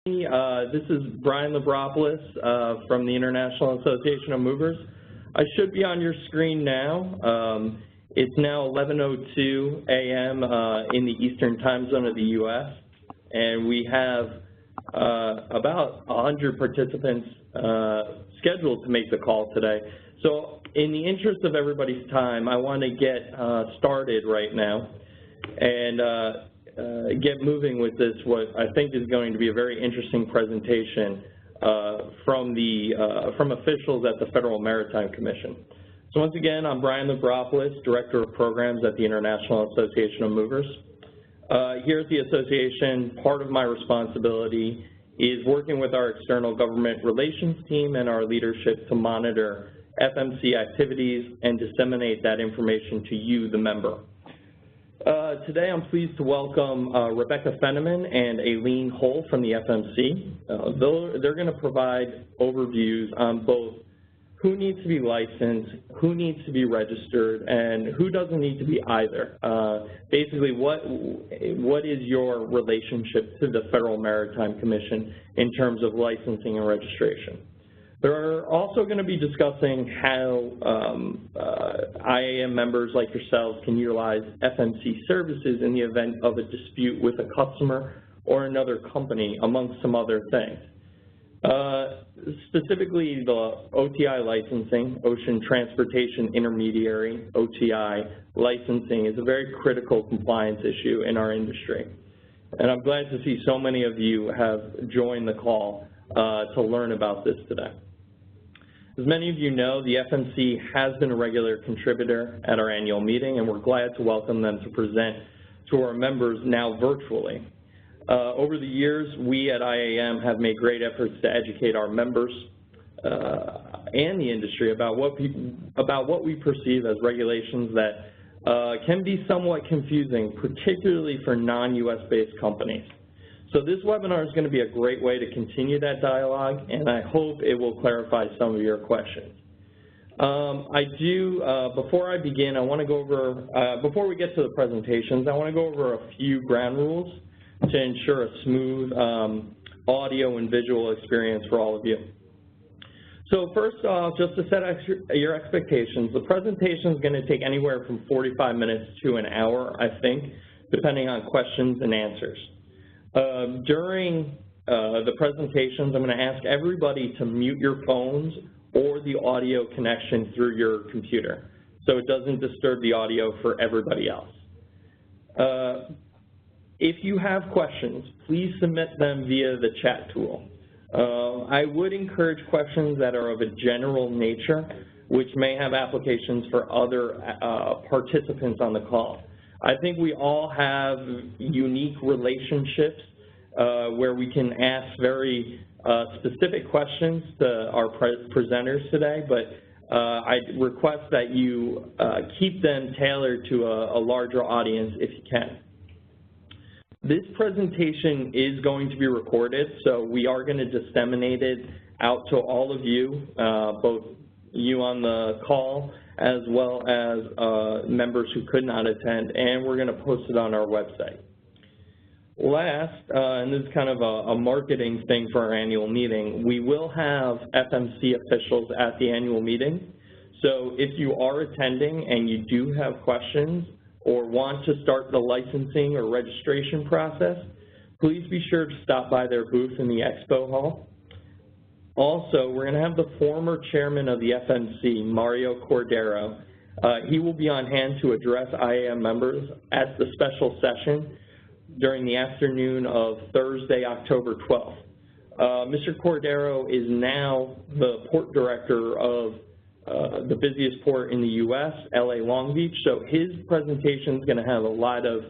This is Brian Labropoulos from the International Association of Movers. I should be on your screen now. It's now 11:02 a.m. In the Eastern Time Zone of the U.S., and we have about 100 participants scheduled to make the call today. So in the interest of everybody's time, I want to get started right now and get moving with this, what I think is going to be a very interesting presentation from officials at the Federal Maritime Commission. So once again, I'm Brian Labropoulos, Director of Programs at the International Association of Movers. Here at the association, part of my responsibility is working with our external government relations team and our leadership to monitor FMC activities and disseminate that information to you, the member. Today I'm pleased to welcome Rebecca Fenneman and Aileen Hull from the FMC. They're going to provide overviews on both who needs to be licensed, who needs to be registered, and who doesn't need to be either. Basically, what is your relationship to the Federal Maritime Commission in terms of licensing and registration? They're also going to be discussing how IAM members like yourselves can utilize FMC services in the event of a dispute with a customer or another company, amongst some other things. Specifically, the OTI licensing, Ocean Transportation Intermediary, OTI licensing, is a very critical compliance issue in our industry. And I'm glad to see so many of you have joined the call to learn about this today. As many of you know, the FMC has been a regular contributor at our annual meeting, and we're glad to welcome them to present to our members now virtually. Over the years, we at IAM have made great efforts to educate our members and the industry about what we perceive as regulations that can be somewhat confusing, particularly for non-US based companies. So this webinar is going to be a great way to continue that dialogue, and I hope it will clarify some of your questions. Before I begin, I want to go over, before we get to the presentations, I want to go over a few ground rules to ensure a smooth audio and visual experience for all of you. So first off, just to set your expectations, the presentation is going to take anywhere from 45 minutes to an hour, I think, depending on questions and answers. During the presentations, I'm going to ask everybody to mute your phones or the audio connection through your computer so it doesn't disturb the audio for everybody else. If you have questions, please submit them via the chat tool. I would encourage questions that are of a general nature, which may have applications for other participants on the call. I think we all have unique relationships where we can ask very specific questions to our presenters today, but I request that you keep them tailored to a larger audience if you can. This presentation is going to be recorded, so we are going to disseminate it out to all of you, both you on the call as well as members who could not attend, and we're going to post it on our website. Last, and this is kind of a marketing thing for our annual meeting, we will have FMC officials at the annual meeting. So if you are attending and you do have questions or want to start the licensing or registration process, please be sure to stop by their booth in the expo hall. Also, we're going to have the former chairman of the FMC, Mario Cordero. He will be on hand to address IAM members at the special session during the afternoon of Thursday, October 12th. Mr. Cordero is now the port director of the busiest port in the U.S., LA Long Beach, so his presentation is going to have a lot of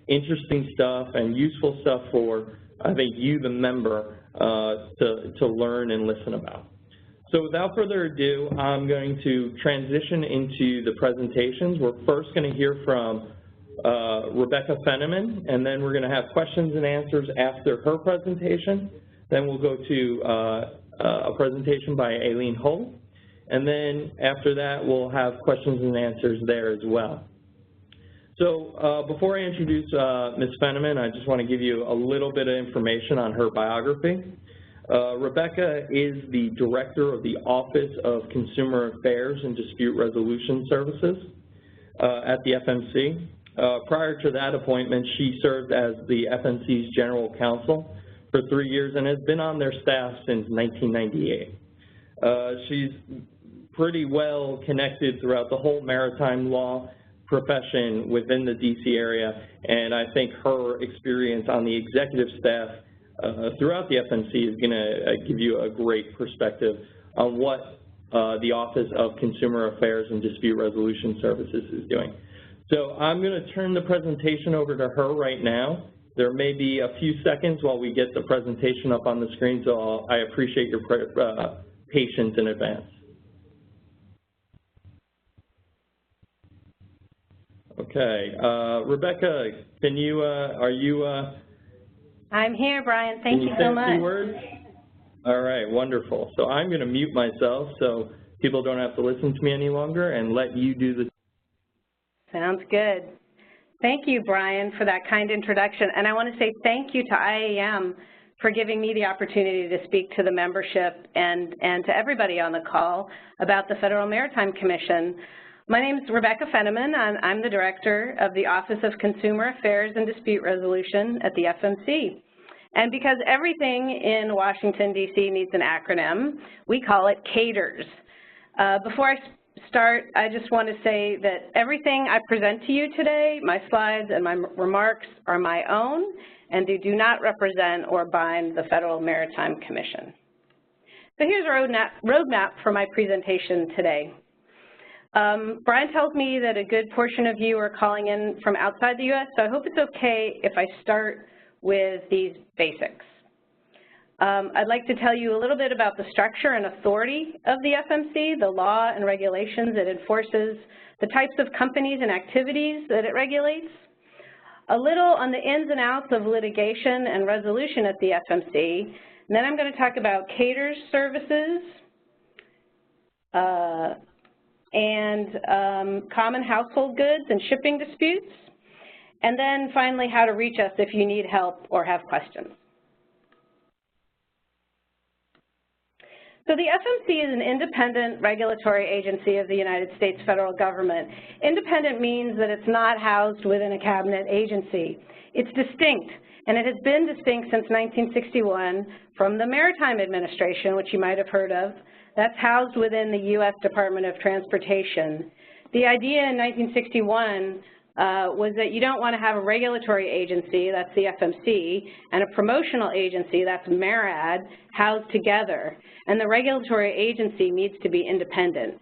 interesting stuff and useful stuff for, I think, you, the member, to learn and listen about. So without further ado, I'm going to transition into the presentations. We're first going to hear from Rebecca Fenneman, and then we're going to have questions and answers after her presentation. Then we'll go to a presentation by Aileen Hull, and then after that we'll have questions and answers there as well. So before I introduce Ms. Fenneman, I just want to give you a little bit of information on her biography. Rebecca is the Director of the Office of Consumer Affairs and Dispute Resolution Services at the FMC. Prior to that appointment, she served as the FMC's General Counsel for 3 years and has been on their staff since 1998. She's pretty well connected throughout the whole maritime law profession within the DC area, and I think her experience on the executive staff throughout the FMC is going to give you a great perspective on what the Office of Consumer Affairs and Dispute Resolution Services is doing. So I'm going to turn the presentation over to her right now. There may be a few seconds while we get the presentation up on the screen, so I appreciate your patience in advance. Okay, Rebecca, can you, are you? I'm here, Brian. Thank you so much. Words? All right, wonderful. So I'm going to mute myself so people don't have to listen to me any longer and let you do the. Sounds good. Thank you, Brian, for that kind introduction. And I want to say thank you to IAM for giving me the opportunity to speak to the membership and to everybody on the call about the Federal Maritime Commission. My name is Rebecca Fenneman, and I'm the Director of the Office of Consumer Affairs and Dispute Resolution at the FMC. And because everything in Washington, D.C. needs an acronym, we call it CATERS. Before I start, I just want to say that everything I present to you today, my slides and my remarks, are my own, and they do not represent or bind the Federal Maritime Commission. So here's a roadmap for my presentation today. Brian tells me that a good portion of you are calling in from outside the U.S., so I hope it's okay if I start with these basics. I'd like to tell you a little bit about the structure and authority of the FMC, the law and regulations it enforces, the types of companies and activities that it regulates, a little on the ins and outs of litigation and resolution at the FMC, and then I'm going to talk about CATERS services, and common household goods and shipping disputes, and then finally how to reach us if you need help or have questions. So the FMC is an independent regulatory agency of the United States federal government. Independent means that it's not housed within a cabinet agency. It's distinct, and it has been distinct since 1961 from the Maritime Administration, which you might have heard of. That's housed within the U.S. Department of Transportation. The idea in 1961 was that you don't want to have a regulatory agency, that's the FMC, and a promotional agency, that's MARAD, housed together. And the regulatory agency needs to be independent.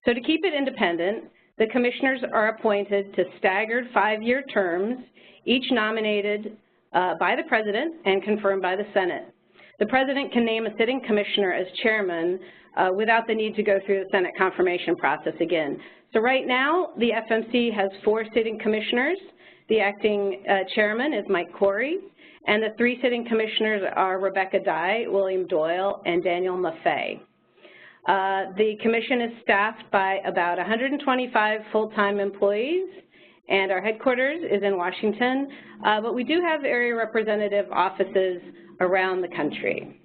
So to keep it independent, the commissioners are appointed to staggered 5-year terms, each nominated by the President and confirmed by the Senate. The President can name a sitting commissioner as chairman without the need to go through the Senate confirmation process again. So right now, the FMC has 4 sitting commissioners. The acting chairman is Mike Corey, and the 3 sitting commissioners are Rebecca Dye, William Doyle, and Daniel Maffei. The commission is staffed by about 125 full-time employees, and our headquarters is in Washington, but we do have area representative offices around the country.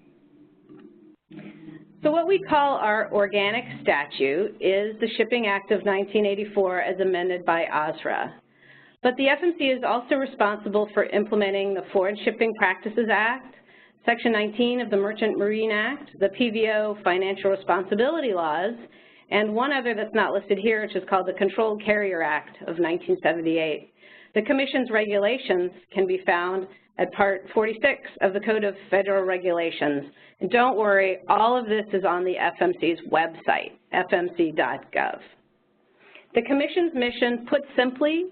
So what we call our organic statute is the Shipping Act of 1984 as amended by OSRA. But the FMC is also responsible for implementing the Foreign Shipping Practices Act, Section 19 of the Merchant Marine Act, the PVO financial responsibility laws, and one other that's not listed here, which is called the Controlled Carrier Act of 1978. The Commission's regulations can be found at Part 46 of the Code of Federal Regulations. And don't worry, all of this is on the FMC's website, fmc.gov. The Commission's mission, put simply,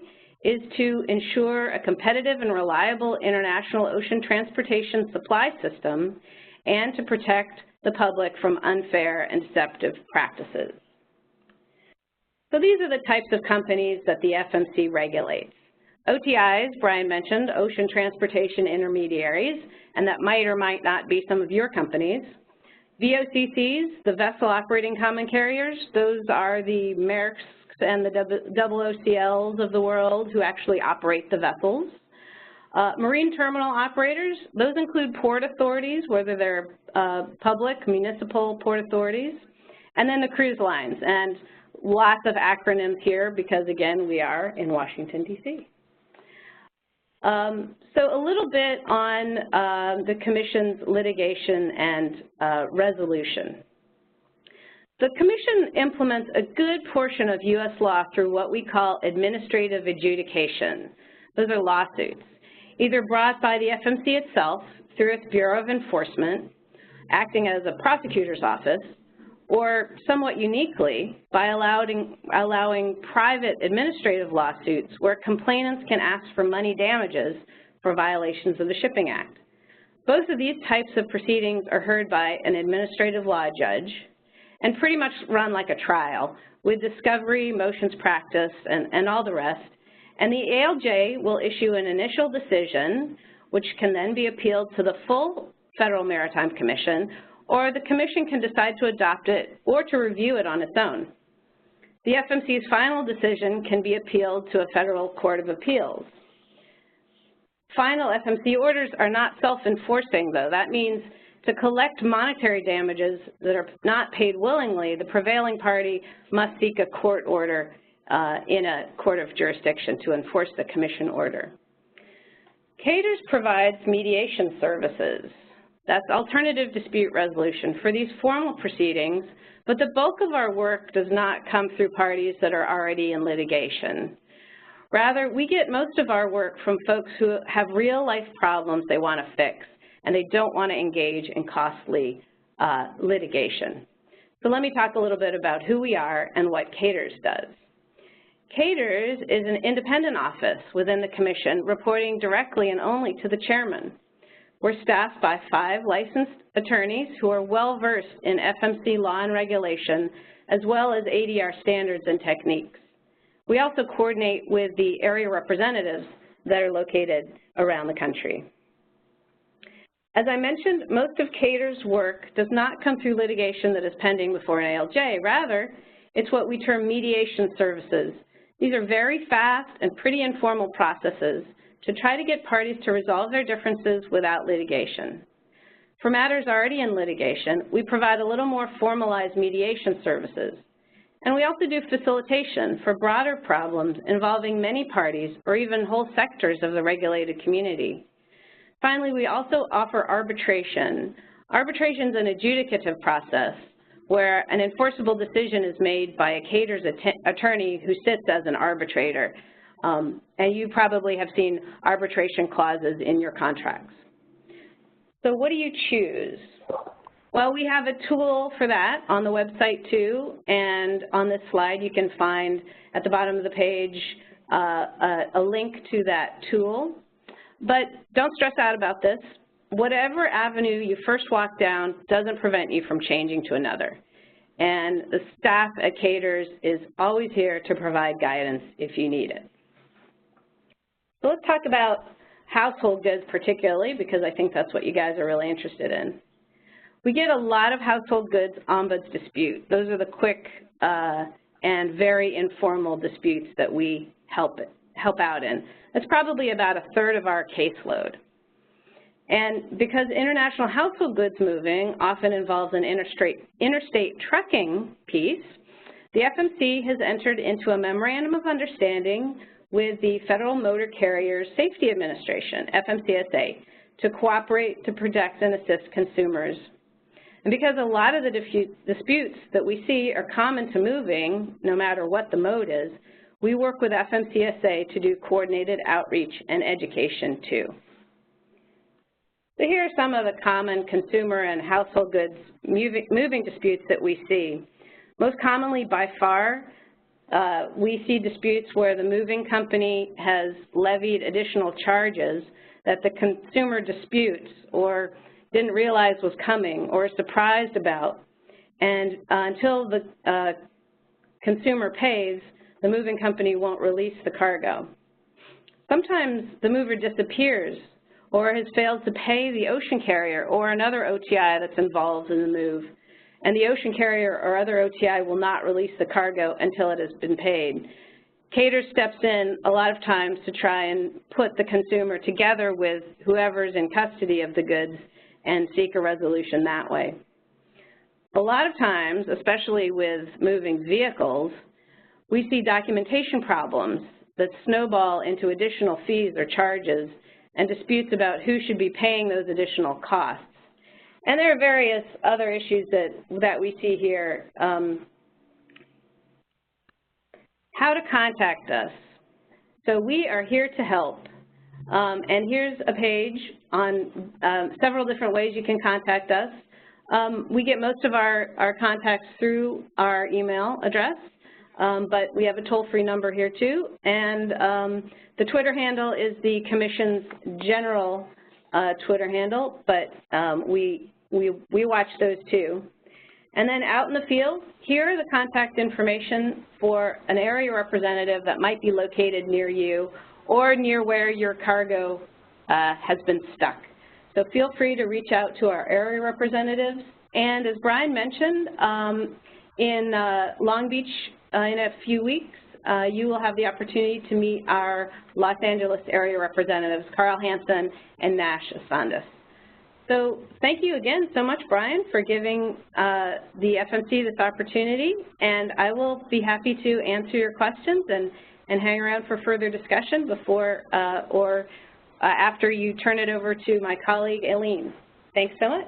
is to ensure a competitive and reliable international ocean transportation supply system and to protect the public from unfair and deceptive practices. So these are the types of companies that the FMC regulates. OTIs, Brian mentioned, Ocean Transportation Intermediaries, and that might or might not be some of your companies. VOCCs, the Vessel Operating Common Carriers, those are the Maersk, and the OOCLs of the world who actually operate the vessels. Marine terminal operators, those include port authorities, whether they're public, municipal port authorities, and then the cruise lines. And lots of acronyms here because, again, we are in Washington, D.C. So a little bit on the Commission's litigation and resolution. The Commission implements a good portion of U.S. law through what we call administrative adjudication. Those are lawsuits, either brought by the FMC itself through its Bureau of Enforcement, acting as a prosecutor's office, or somewhat uniquely by allowing private administrative lawsuits where complainants can ask for money damages for violations of the Shipping Act. Both of these types of proceedings are heard by an administrative law judge and pretty much run like a trial with discovery, motions practice, and all the rest. And the ALJ will issue an initial decision, which can then be appealed to the full Federal Maritime Commission, or the Commission can decide to adopt it or to review it on its own. The FMC's final decision can be appealed to a Federal Court of Appeals. Final FMC orders are not self-enforcing, though. That means to collect monetary damages that are not paid willingly, the prevailing party must seek a court order in a court of jurisdiction to enforce the Commission order. CATERS provides mediation services. That's alternative dispute resolution for these formal proceedings, but the bulk of our work does not come through parties that are already in litigation. Rather, we get most of our work from folks who have real-life problems they want to fix, and they don't want to engage in costly litigation. So let me talk a little bit about who we are and what CATERS does. CATERS is an independent office within the Commission reporting directly and only to the chairman. We're staffed by 5 licensed attorneys who are well-versed in FMC law and regulation, as well as ADR standards and techniques. We also coordinate with the area representatives that are located around the country. As I mentioned, most of CATERS' work does not come through litigation that is pending before an ALJ. Rather, it's what we term mediation services. These are very fast and pretty informal processes to try to get parties to resolve their differences without litigation. For matters already in litigation, we provide a little more formalized mediation services. And we also do facilitation for broader problems involving many parties or even whole sectors of the regulated community. Finally, we also offer arbitration. Arbitration is an adjudicative process where an enforceable decision is made by a CATERS attorney who sits as an arbitrator. And you probably have seen arbitration clauses in your contracts. So what do you choose? Well, we have a tool for that on the website too, and on this slide you can find at the bottom of the page a link to that tool. But don't stress out about this. Whatever avenue you first walk down doesn't prevent you from changing to another. And the staff at CATERS is always here to provide guidance if you need it. So let's talk about household goods particularly, because I think that's what you guys are really interested in. We get a lot of household goods ombuds dispute. Those are the quick and very informal disputes that we help out in. That's probably about 1/3 of our caseload. And because international household goods moving often involves an interstate trucking piece, the FMC has entered into a memorandum of understanding with the Federal Motor Carrier Safety Administration, FMCSA, to cooperate to protect and assist consumers. And because a lot of the disputes that we see are common to moving, no matter what the mode is, we work with FMCSA to do coordinated outreach and education too. So here are some of the common consumer and household goods moving disputes that we see. Most commonly, by far, we see disputes where the moving company has levied additional charges that the consumer disputes or didn't realize was coming or is surprised about. And until the consumer pays, the moving company won't release the cargo. Sometimes the mover disappears or has failed to pay the ocean carrier or another OTI that's involved in the move. and the ocean carrier or other OTI will not release the cargo until it has been paid. Cater steps in a lot of times to try and put the consumer together with whoever's in custody of the goods and seek a resolution that way. A lot of times, especially with moving vehicles, we see documentation problems that snowball into additional fees or charges and disputes about who should be paying those additional costs. And there are various other issues that we see here. How to contact us. So we are here to help. And here's a page on several different ways you can contact us. We get most of our contacts through our email address, but we have a toll-free number here too. And the Twitter handle is the Commission's general Twitter handle, but we watch those too. And then out in the field, here are the contact information for an area representative that might be located near you or near where your cargo has been stuck. So feel free to reach out to our area representatives. And as Brian mentioned, in Long Beach in a few weeks, you will have the opportunity to meet our Los Angeles area representatives, Carl Hansen and Nash Asandis. So thank you again so much, Brian, for giving the FMC this opportunity, and I will be happy to answer your questions and hang around for further discussion before or after you turn it over to my colleague, Aileen. Thanks so much.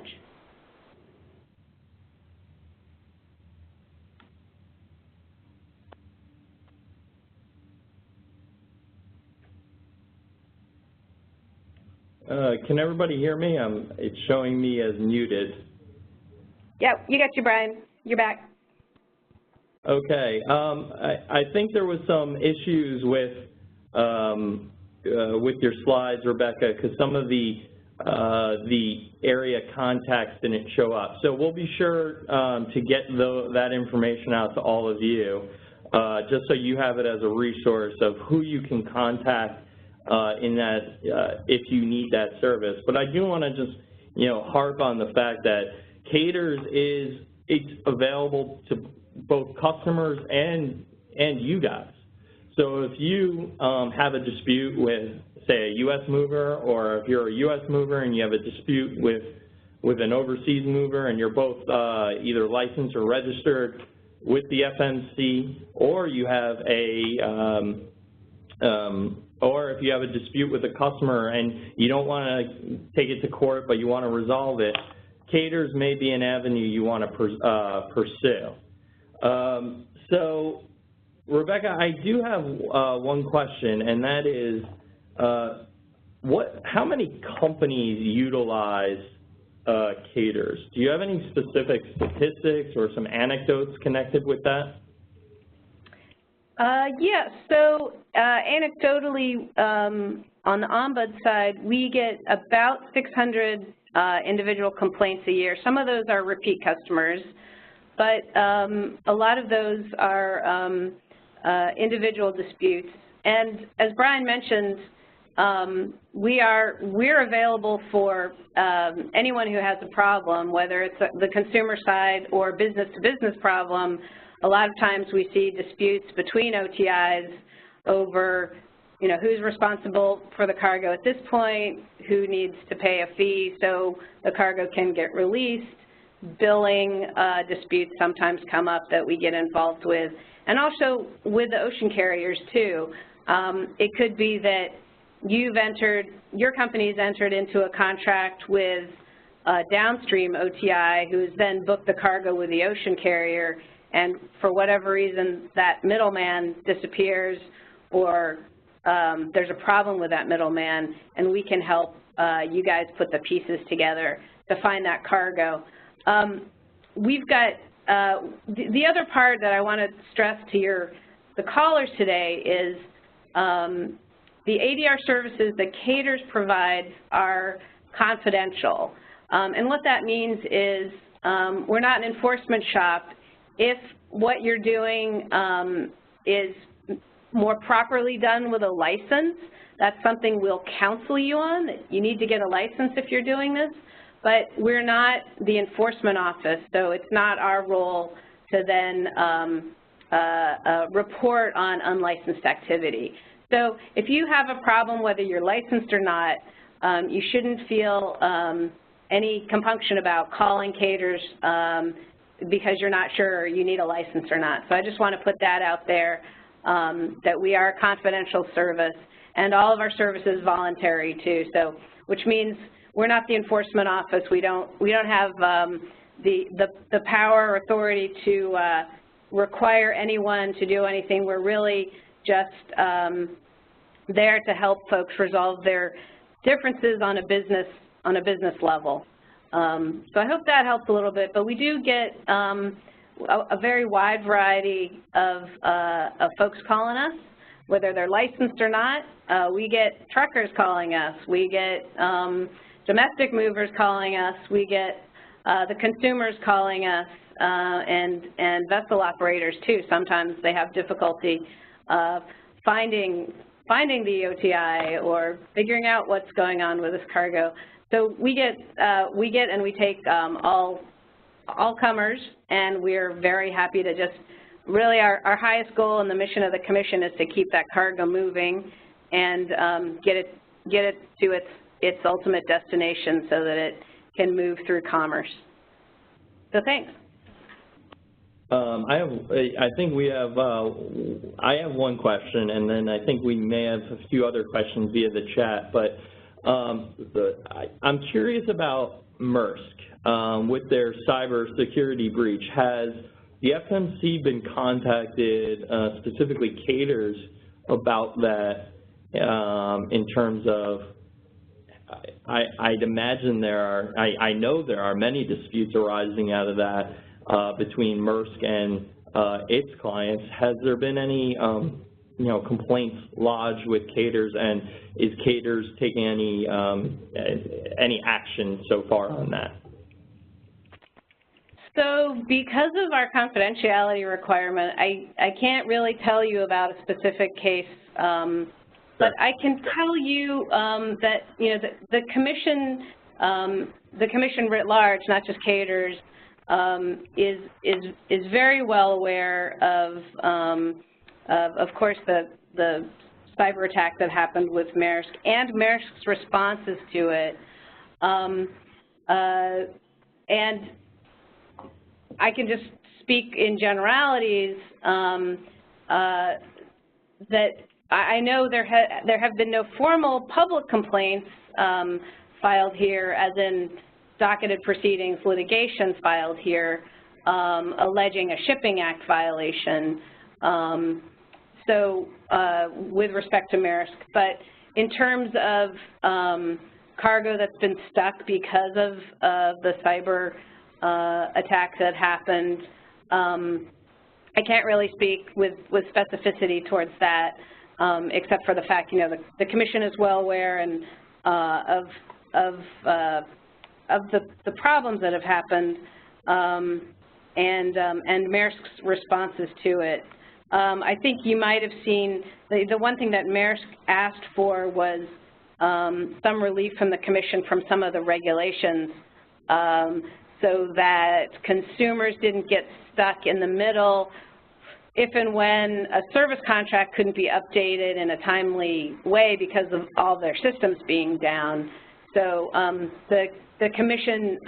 Can everybody hear me? It's showing me as muted. Yep, you got you, Brian. You're back. Okay. I think there was some issues with your slides, Rebecca, because some of the area contacts didn't show up. So we'll be sure to get that information out to all of you, just so you have it as a resource of who you can contact in that if you need that service. But I do want to just harp on the fact that Caters it's available to both customers and you guys. So if you have a dispute with, say, a U.S. mover, or if you're a U.S. mover and you have a dispute with an overseas mover and you're both either licensed or registered with the FMC, or you have or if you have a dispute with a customer and you don't want to take it to court but you want to resolve it, Caters may be an avenue you want to pursue. So, Rebecca, I do have one question, and that is, how many companies utilize Caters? Do you have any specific statistics or some anecdotes connected with that? Yeah, so anecdotally, on the Ombuds side, we get about 600 individual complaints a year. Some of those are repeat customers, but a lot of those are individual disputes. And as Brian mentioned, we're available for anyone who has a problem, whether it's the consumer side or business-to-business problem. A lot of times we see disputes between OTIs over, who's responsible for the cargo at this point, who needs to pay a fee so the cargo can get released. Billing disputes sometimes come up that we get involved with, and also with the ocean carriers too. It could be that your company's entered into a contract with a downstream OTI who's then booked the cargo with the ocean carrier, and for whatever reason that middleman disappears, or there's a problem with that middleman, and we can help you guys put the pieces together to find that cargo. We've got the other part that I want to stress to the callers today is the ADR services that Caters provides are confidential. And what that means is we're not an enforcement shop. If what you're doing is more properly done with a license, that's something we'll counsel you on. You need to get a license if you're doing this. but we're not the enforcement office, so it's not our role to then report on unlicensed activity. So if you have a problem, whether you're licensed or not, you shouldn't feel any compunction about calling caterers because you're not sure you need a license or not. So I just want to put that out there, that we are a confidential service, and all of our service is voluntary too. So, which means we're not the enforcement office. We don't have the power or authority to require anyone to do anything. We're really just there to help folks resolve their differences on a business level. So I hope that helps a little bit. But we do get a very wide variety of folks calling us, whether they're licensed or not. We get truckers calling us. We get domestic movers calling us. We get the consumers calling us, and vessel operators too. Sometimes they have difficulty finding the OTI or figuring out what's going on with this cargo. So we get and we take all comers, and we're very happy to just really our highest goal and the mission of the Commission is to keep that cargo moving and get it to its ultimate destination so that it can move through commerce. So thanks. I think we have, I have one question, and then I think we may have a few other questions via the chat, but I'm curious about Maersk with their cybersecurity breach. Has the FMC been contacted, specifically caterers, about that in terms of, I'd imagine I know there are many disputes arising out of that between Maersk and its clients. Has there been any complaints lodged with caterers, and is caterers taking any action so far on that? So because of our confidentiality requirement, I can't really tell you about a specific case, but I can tell you that the commission writ large, not just caterers, is very well aware of course, the cyber attack that happened with Maersk and Maersk's responses to it. And I can just speak in generalities that I know there have been no formal public complaints filed here, as in docketed proceedings, litigations filed here, alleging a Shipping Act violation. With respect to Maersk, but in terms of cargo that's been stuck because of the cyber attack that happened, I can't really speak with specificity towards that, except for the fact the Commission is well aware and of the problems that have happened and Maersk's responses to it. I think you might have seen the one thing that Maersk asked for was some relief from the Commission from some of the regulations so that consumers didn't get stuck in the middle if and when a service contract couldn't be updated in a timely way because of all their systems being down. So the Commission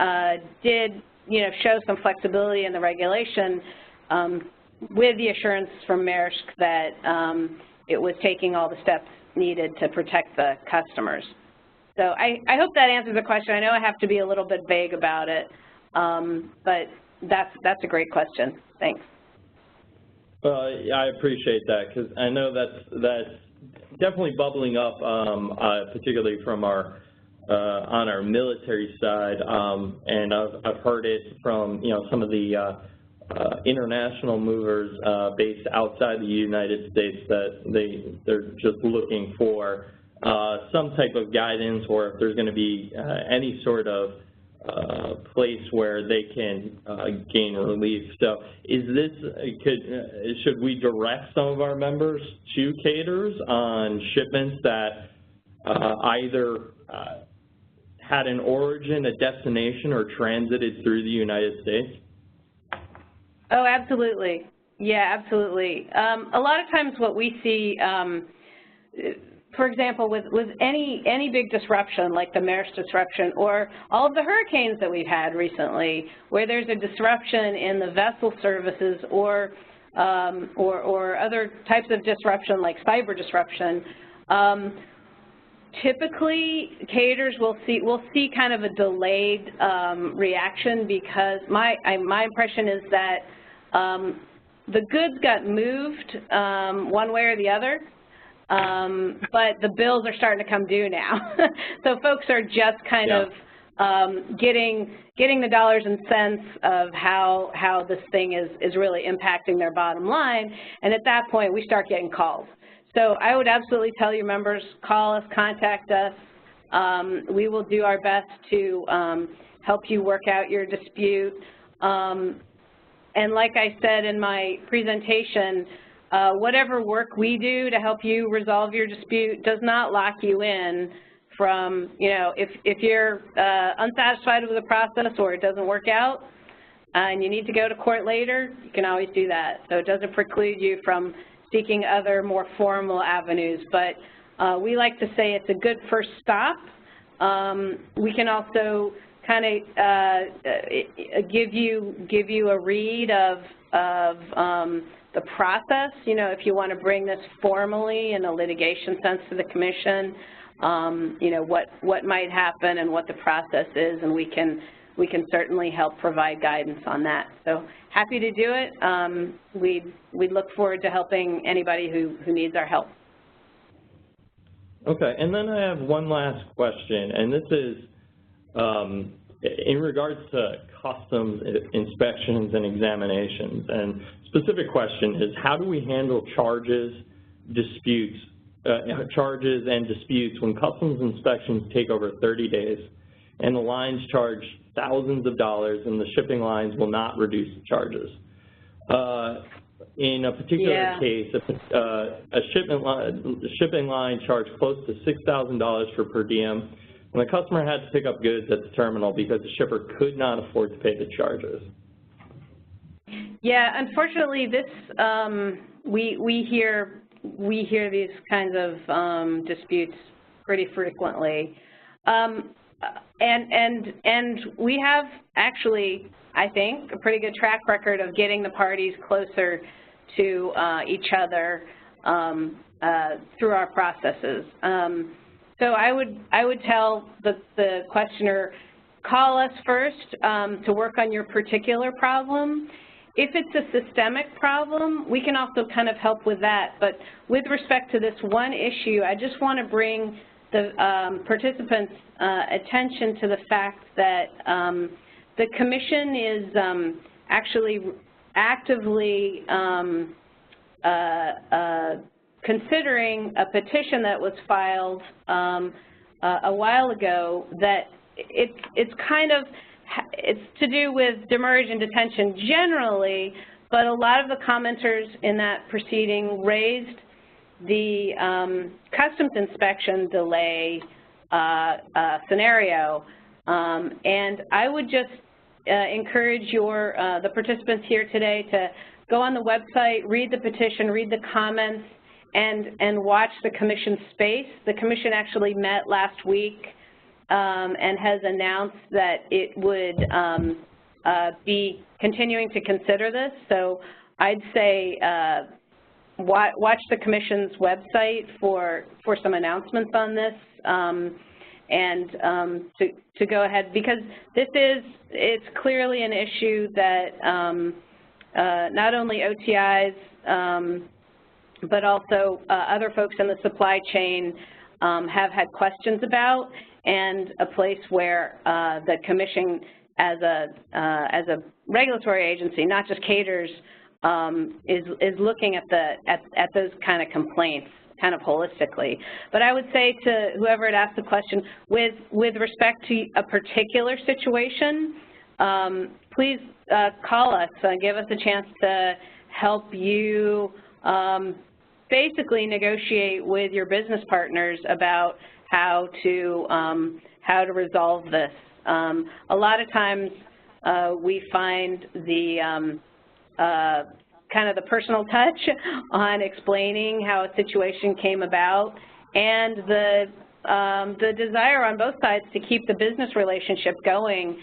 did show some flexibility in the regulation with the assurance from Maersk that it was taking all the steps needed to protect the customers. So I hope that answers the question. I know I have to be a little bit vague about it, but that's a great question. Thanks. I appreciate that, because I know that's definitely bubbling up, particularly from our on our military side, and I've heard it from some of the international movers based outside the United States that they're just looking for some type of guidance, or if there's going to be any sort of place where they can gain relief. So is this, should we direct some of our members to caterers on shipments that either had an origin, a destination, or transited through the United States? Oh, absolutely. Yeah, absolutely. A lot of times what we see, for example, with any big disruption like the Maersk disruption or all of the hurricanes that we've had recently, where there's a disruption in the vessel services or other types of disruption like cyber disruption, typically caterers will see kind of a delayed reaction, because my impression is that the goods got moved one way or the other, but the bills are starting to come due now. So folks are just kind of getting the dollars and cents of how this thing is really impacting their bottom line, and at that point we start getting calls. So I would absolutely tell your members, call us, contact us. We will do our best to help you work out your dispute. And like I said in my presentation, whatever work we do to help you resolve your dispute does not lock you in from, if you're unsatisfied with the process or it doesn't work out and you need to go to court later, you can always do that. So it doesn't preclude you from seeking other more formal avenues. But we like to say it's a good first stop. We can also kind of give you a read of the process. If you want to bring this formally in a litigation sense to the commission, what might happen and what the process is, and we can certainly help provide guidance on that. So happy to do it. We look forward to helping anybody who needs our help. Okay, and then I have one last question, and this is in regards to customs inspections and examinations. And specific question is, how do we handle charges and disputes when customs inspections take over 30 days and the lines charge thousands of dollars and the shipping lines will not reduce the charges? In a particular case, a shipping line charged close to $6,000 for per diem, and the customer had to pick up goods at the terminal because the shipper could not afford to pay the charges. Yeah, unfortunately, this we hear these kinds of disputes pretty frequently, and we have actually, I think, a pretty good track record of getting the parties closer to each other through our processes. So I would tell the questioner, call us first to work on your particular problem. If it's a systemic problem, we can also kind of help with that. But with respect to this one issue, I just want to bring the participants' attention to the fact that the Commission is actually actively considering a petition that was filed a while ago that it's to do with demurrage and detention generally, but a lot of the commenters in that proceeding raised the customs inspection delay scenario, and I would just encourage the participants here today to go on the website, read the petition, read the comments, and watch the Commission space. The Commission actually met last week and has announced that it would be continuing to consider this. So I'd say watch the Commission's website for some announcements on this, and to go ahead, because it's clearly an issue that not only OTIs but also other folks in the supply chain have had questions about, and a place where the Commission as a regulatory agency, not just caterers, is looking at those kind of complaints kind of holistically. But I would say to whoever had asked the question, with respect to a particular situation, please call us, give us a chance to help you basically negotiate with your business partners about how how to resolve this. A lot of times we find the kind of the personal touch on explaining how a situation came about, and the desire on both sides to keep the business relationship going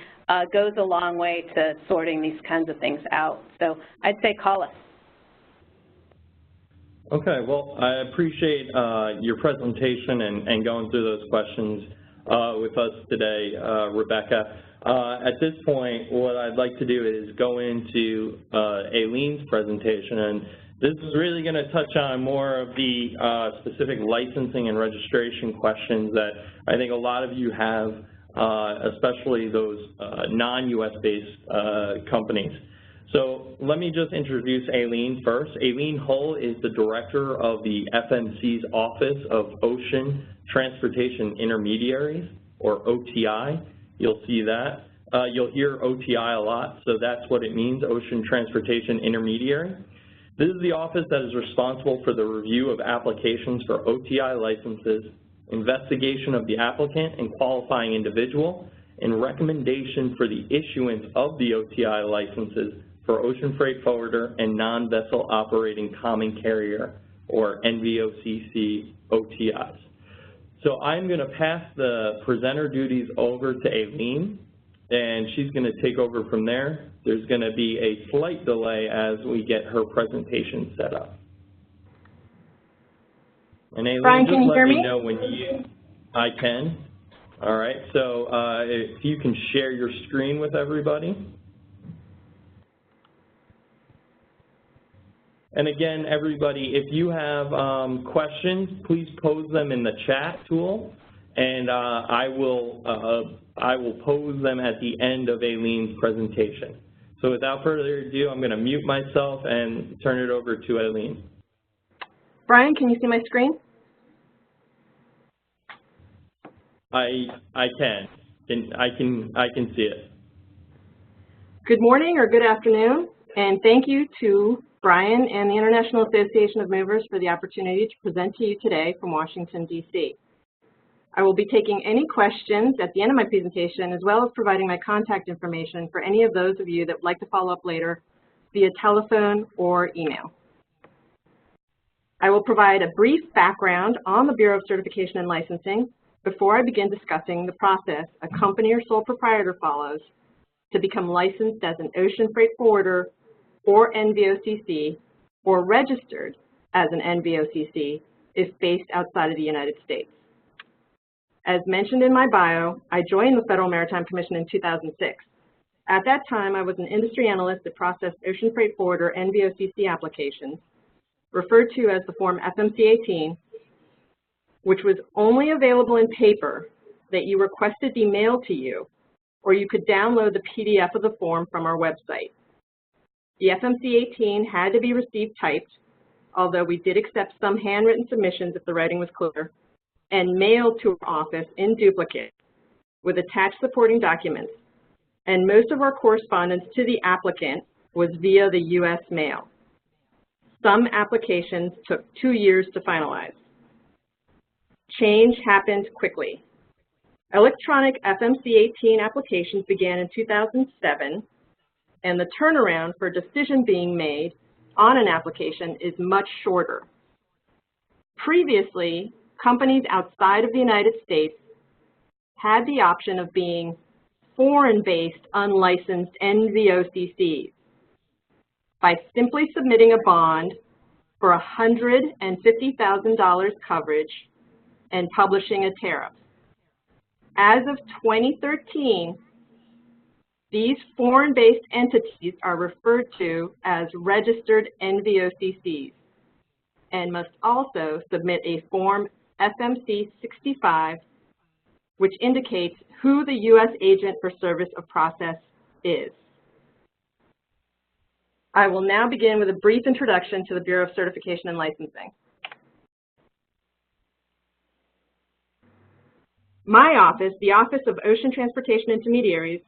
goes a long way to sorting these kinds of things out. So I'd say call us. Okay, well, I appreciate your presentation and going through those questions with us today, Rebecca. At this point, what I'd like to do is go into Aileen's presentation, and this is really going to touch on more of the specific licensing and registration questions that I think a lot of you have, especially those non-US based companies. So let me just introduce Aileen first. Aileen Hull is the director of the FMC's Office of Ocean Transportation Intermediaries, or OTI. You'll see that. You'll hear OTI a lot, so that's what it means, Ocean Transportation Intermediary. This is the office that is responsible for the review of applications for OTI licenses, investigation of the applicant and qualifying individual, and recommendation for the issuance of the OTI licenses for ocean freight forwarder and non-vessel operating common carrier, or NVOCC OTIs. So I'm going to pass the presenter duties over to Aileen, and she's going to take over from there. There's going to be a slight delay as we get her presentation set up. And Aileen, Brian, just can you let hear me me? know when I can. All right, so if you can share your screen with everybody. And again, everybody, if you have questions, please pose them in the chat tool, and I will pose them at the end of Aileen's presentation. So without further ado, I'm going to mute myself and turn it over to Aileen. Brian, can you see my screen? I can see it. Good morning or good afternoon, and thank you to Brian and the International Association of Movers for the opportunity to present to you today from Washington, D.C. I will be taking any questions at the end of my presentation, as well as providing my contact information for any of those of you that would like to follow up later via telephone or email. I will provide a brief background on the Bureau of Certification and Licensing before I begin discussing the process a company or sole proprietor follows to become licensed as an ocean freight forwarder or NVOCC, or registered as an NVOCC if based outside of the United States. As mentioned in my bio, I joined the Federal Maritime Commission in 2006. At that time, I was an industry analyst that processed ocean freight forwarder NVOCC applications, referred to as the Form FMC-18, which was only available in paper that you requested be mailed to you, or you could download the PDF of the form from our website. The FMC-18 had to be received typed, although we did accept some handwritten submissions if the writing was clear, and mailed to our office in duplicate with attached supporting documents. And most of our correspondence to the applicant was via the U.S. mail. Some applications took 2 years to finalize. Change happened quickly. Electronic FMC-18 applications began in 2007, and the turnaround for a decision being made on an application is much shorter. Previously, companies outside of the United States had the option of being foreign-based unlicensed NVOCCs by simply submitting a bond for $150,000 coverage and publishing a tariff. As of 2013, these foreign-based entities are referred to as registered NVOCCs and must also submit a Form FMC-65, which indicates who the U.S. agent for service of process is. I will now begin with a brief introduction to the Bureau of Certification and Licensing. My office, the Office of Ocean Transportation Intermediaries,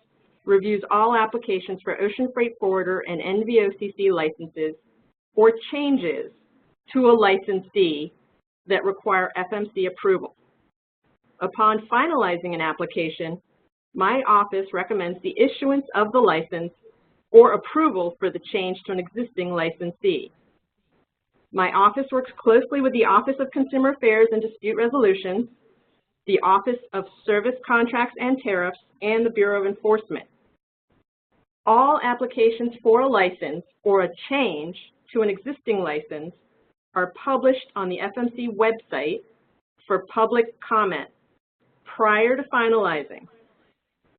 reviews all applications for ocean freight forwarder and NVOCC licenses or changes to a licensee that require FMC approval. upon finalizing an application, my office recommends the issuance of the license or approval for the change to an existing licensee. My office works closely with the Office of Consumer Affairs and Dispute Resolution, the Office of Service Contracts and Tariffs, and the Bureau of Enforcement. All applications for a license or a change to an existing license are published on the FMC website for public comment prior to finalizing.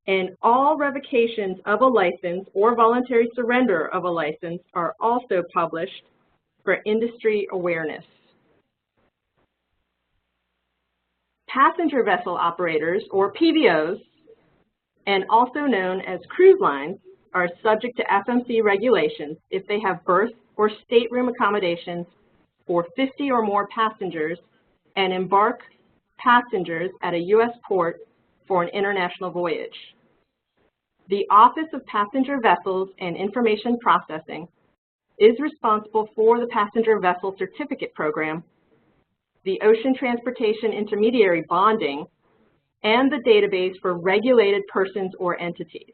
And all revocations of a license or voluntary surrender of a license are also published for industry awareness. Passenger vessel operators, or PVOs, and also known as cruise lines, are subject to FMC regulations if they have berth or stateroom accommodations for 50 or more passengers and embark passengers at a U.S. port for an international voyage. The Office of Passenger Vessels and Information Processing is responsible for the Passenger Vessel Certificate Program, the Ocean Transportation Intermediary Bonding, and the database for regulated persons or entities.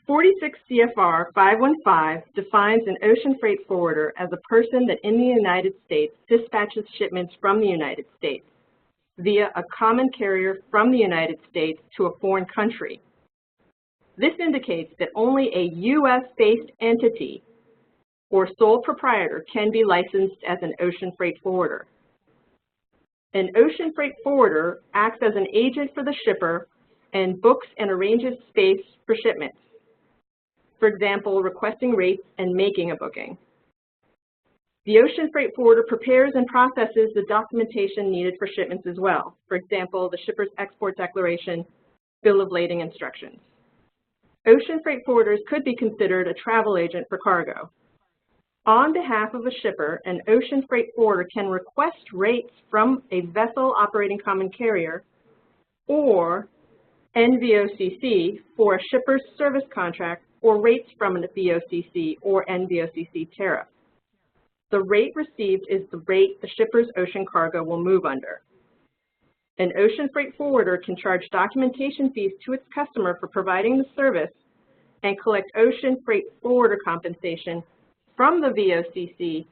(46 CFR 515) defines an ocean freight forwarder as a person that in the United States dispatches shipments from the United States via a common carrier from the United States to a foreign country. This indicates that only a U.S.-based entity or sole proprietor can be licensed as an ocean freight forwarder. An ocean freight forwarder acts as an agent for the shipper and books and arranges space for shipments. For example, requesting rates and making a booking. The ocean freight forwarder prepares and processes the documentation needed for shipments as well. For example, the shipper's export declaration, bill of lading instructions. Ocean freight forwarders could be considered a travel agent for cargo. On behalf of a shipper, an ocean freight forwarder can request rates from a vessel operating common carrier or NVOCC for a shipper's service contract or rates from an VOCC or NVOCC tariff. The rate received is the rate the shipper's ocean cargo will move under. An ocean freight forwarder can charge documentation fees to its customer for providing the service and collect ocean freight forwarder compensation from the VOCC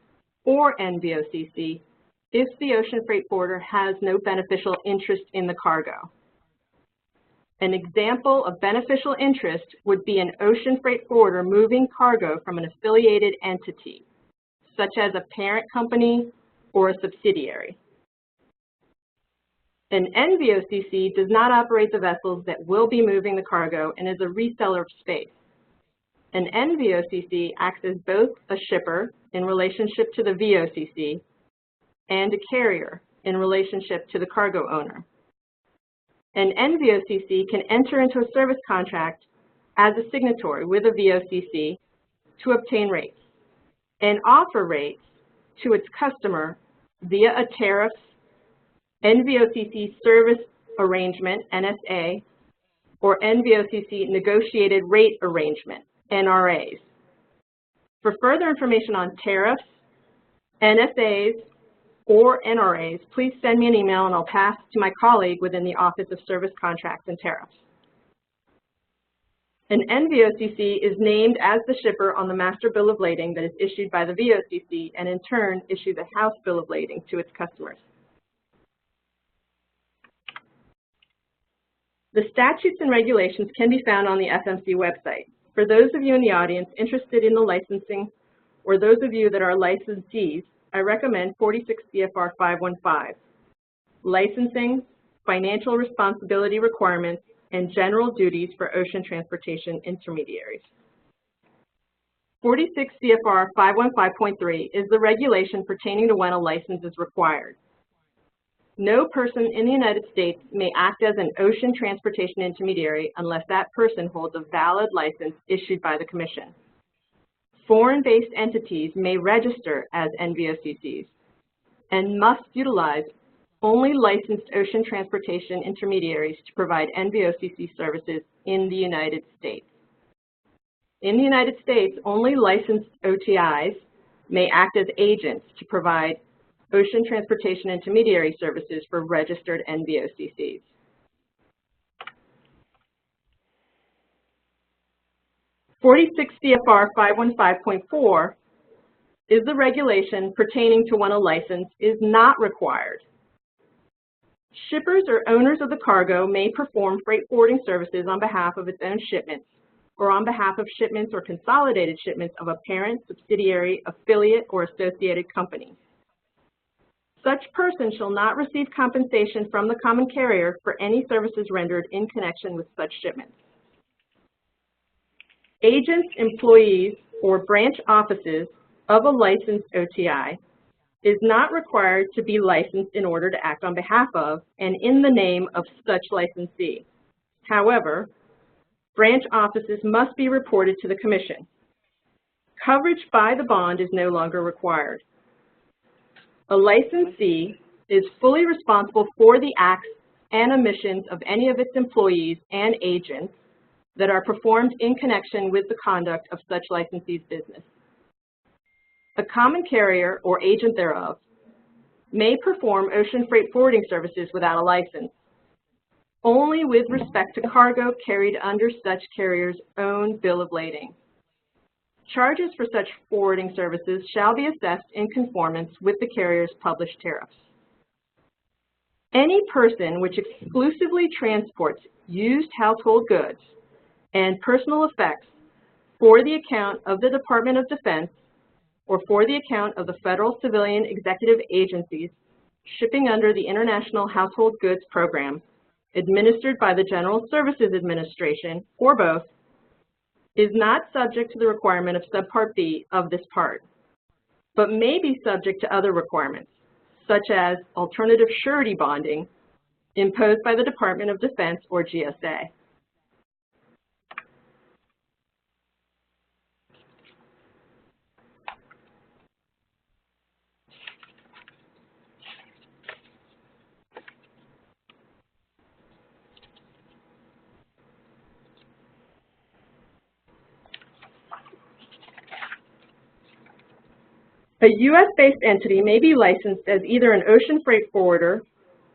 or NVOCC if the ocean freight forwarder has no beneficial interest in the cargo. An example of beneficial interest would be an ocean freight forwarder moving cargo from an affiliated entity, such as a parent company or a subsidiary. An NVOCC does not operate the vessels that will be moving the cargo and is a reseller of space. An NVOCC acts as both a shipper in relationship to the VOCC and a carrier in relationship to the cargo owner. An NVOCC can enter into a service contract as a signatory with a VOCC to obtain rates and offer rates to its customer via a tariff, NVOCC service arrangement, NSA, or NVOCC negotiated rate arrangement, NRAs. For further information on tariffs, NSAs, or NRAs, please send me an email and I'll pass to my colleague within the Office of Service Contracts and Tariffs. An NVOCC is named as the shipper on the master bill of lading that is issued by the VOCC and in turn issues a house bill of lading to its customers. The statutes and regulations can be found on the FMC website. For those of you in the audience interested in the licensing, or those of you that are licensees, I recommend 46 CFR 515, Licensing, Financial Responsibility Requirements, and General Duties for Ocean Transportation Intermediaries. 46 CFR 515.3 is the regulation pertaining to when a license is required. No person in the United States may act as an ocean transportation intermediary unless that person holds a valid license issued by the Commission. Foreign-based entities may register as NVOCCs and must utilize only licensed ocean transportation intermediaries to provide NVOCC services in the United States. In the United States, only licensed OTIs may act as agents to provide ocean transportation intermediary services for registered NVOCCs. CFR 515.4 is the regulation pertaining to when a license is not required. Shippers or owners of the cargo may perform freight forwarding services on behalf of its own shipments or on behalf of shipments or consolidated shipments of a parent, subsidiary, affiliate, or associated company. Such person shall not receive compensation from the common carrier for any services rendered in connection with such shipments. Agents, employees, or branch offices of a licensed OTI is not required to be licensed in order to act on behalf of and in the name of such licensee. However, branch offices must be reported to the Commission. Coverage by the bond is no longer required. A licensee is fully responsible for the acts and omissions of any of its employees and agents that are performed in connection with the conduct of such licensee's business. A common carrier or agent thereof may perform ocean freight forwarding services without a license, only with respect to cargo carried under such carrier's own bill of lading. Charges for such forwarding services shall be assessed in conformance with the carrier's published tariffs. Any person which exclusively transports used household goods and personal effects for the account of the Department of Defense or for the account of the federal civilian executive agencies shipping under the International Household Goods Program administered by the General Services Administration, or both, is not subject to the requirement of Subpart B of this part, but may be subject to other requirements, such as alternative surety bonding imposed by the Department of Defense or GSA. A U.S.-based entity may be licensed as either an ocean freight forwarder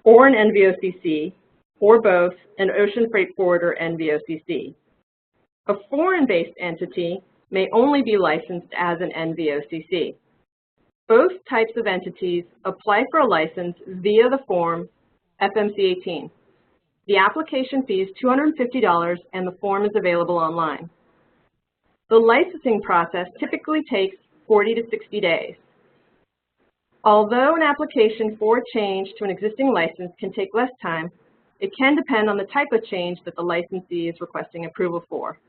or an NVOCC, or both an ocean freight forwarder NVOCC. A foreign-based entity may only be licensed as an NVOCC. Both types of entities apply for a license via the form FMC 18. The application fee is $250 and the form is available online. The licensing process typically takes 40 to 60 days. Although an application for a change to an existing license can take less time, it can depend on the type of change that the licensee is requesting approval for.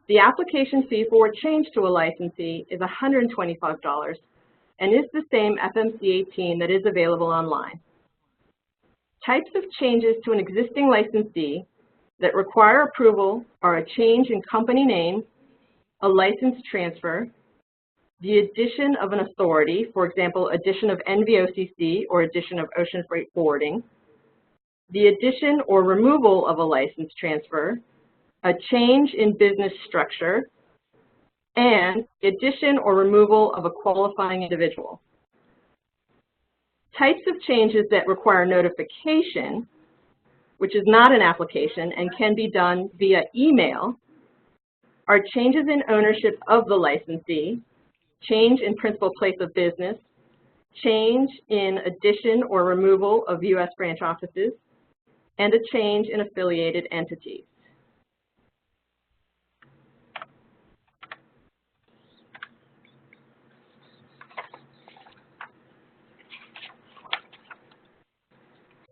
The application fee for a change to a licensee is $125 and is the same FMC 18 that is available online. Types of changes to an existing licensee that require approval are a change in company name, a license transfer, the addition of an authority, for example, addition of NVOCC or addition of ocean freight forwarding, the addition or removal of a license transfer, a change in business structure, and addition or removal of a qualifying individual. Types of changes that require notification, which is not an application and can be done via email, are changes in ownership of the licensee, change in principal place of business, change in addition or removal of U.S. branch offices, and a change in affiliated entities.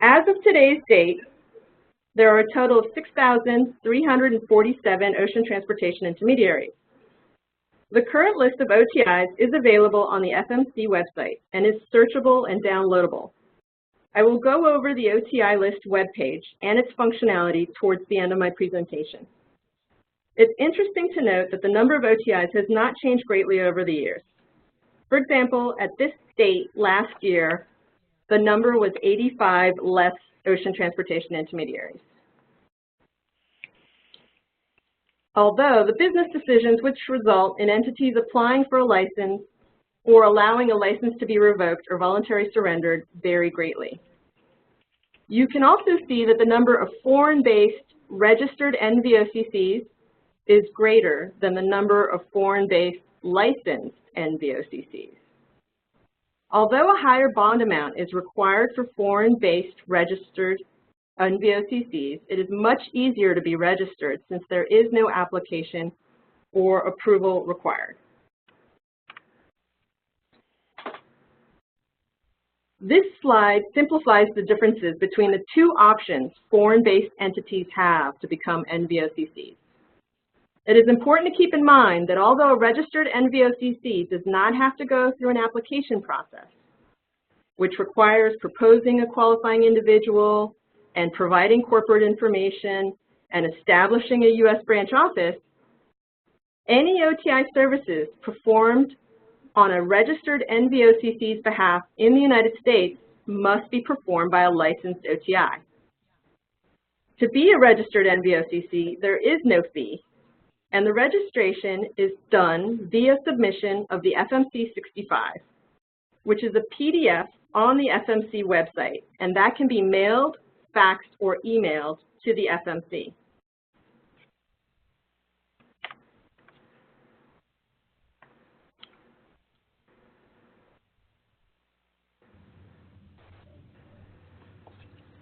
As of today's date, there are a total of 6,347 ocean transportation intermediaries. The current list of OTIs is available on the FMC website and is searchable and downloadable. I will go over the OTI list webpage and its functionality towards the end of my presentation. It's interesting to note that the number of OTIs has not changed greatly over the years. For example, at this date last year, the number was 85 less ocean transportation intermediaries. Although the business decisions which result in entities applying for a license or allowing a license to be revoked or voluntarily surrendered vary greatly. You can also see that the number of foreign-based registered NVOCCs is greater than the number of foreign-based licensed NVOCCs. Although a higher bond amount is required for foreign-based registered NVOCCs, it is much easier to be registered since there is no application or approval required. This slide simplifies the differences between the two options foreign-based entities have to become NVOCCs. It is important to keep in mind that although a registered NVOCC does not have to go through an application process, which requires proposing a qualifying individual and providing corporate information and establishing a U.S. branch office, any OTI services performed on a registered NVOCC's behalf in the United States must be performed by a licensed OTI. To be a registered NVOCC, there is no fee, and the registration is done via submission of the FMC 65, which is a PDF on the FMC website, and that can be mailed, faxed, or emailed to the FMC.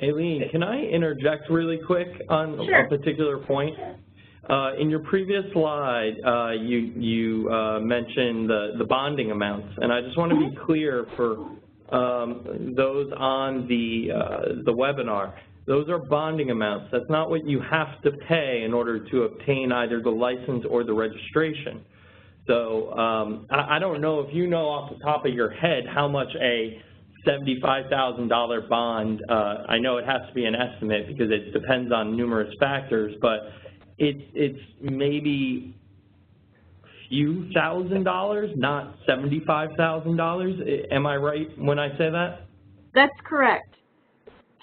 Aileen, can I interject really quick on a particular point? In your previous slide, you mentioned the bonding amounts, and I just want to be clear for those on the webinar. Those are bonding amounts. That's not what you have to pay in order to obtain either the license or the registration. So I don't know if you know off the top of your head how much a $75,000 bond, I know it has to be an estimate because it depends on numerous factors, but it's maybe a few $1,000s, not $75,000. Am I right when I say that? That's correct.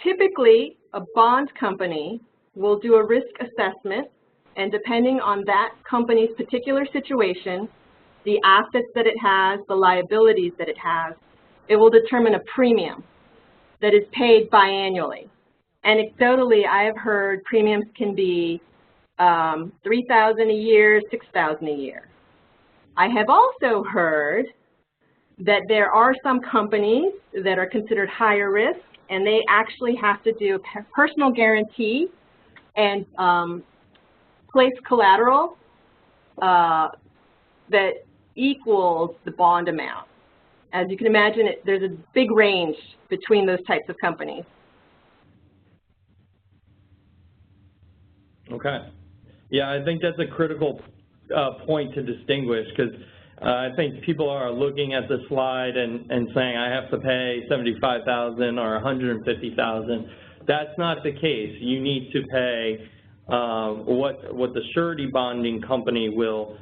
Typically, a bond company will do a risk assessment, and depending on that company's particular situation, the assets that it has, the liabilities that it has, it will determine a premium that is paid biannually. Anecdotally, I have heard premiums can be $3,000 a year, $6,000 a year. I have also heard that there are some companies that are considered higher risk, and they actually have to do a personal guarantee and place collateral that equals the bond amount. As you can imagine, there's a big range between those types of companies. Okay. Yeah, I think that's a critical point to distinguish, because I think people are looking at the slide and saying, I have to pay $75,000 or $150,000. That's not the case. You need to pay what the surety bonding company will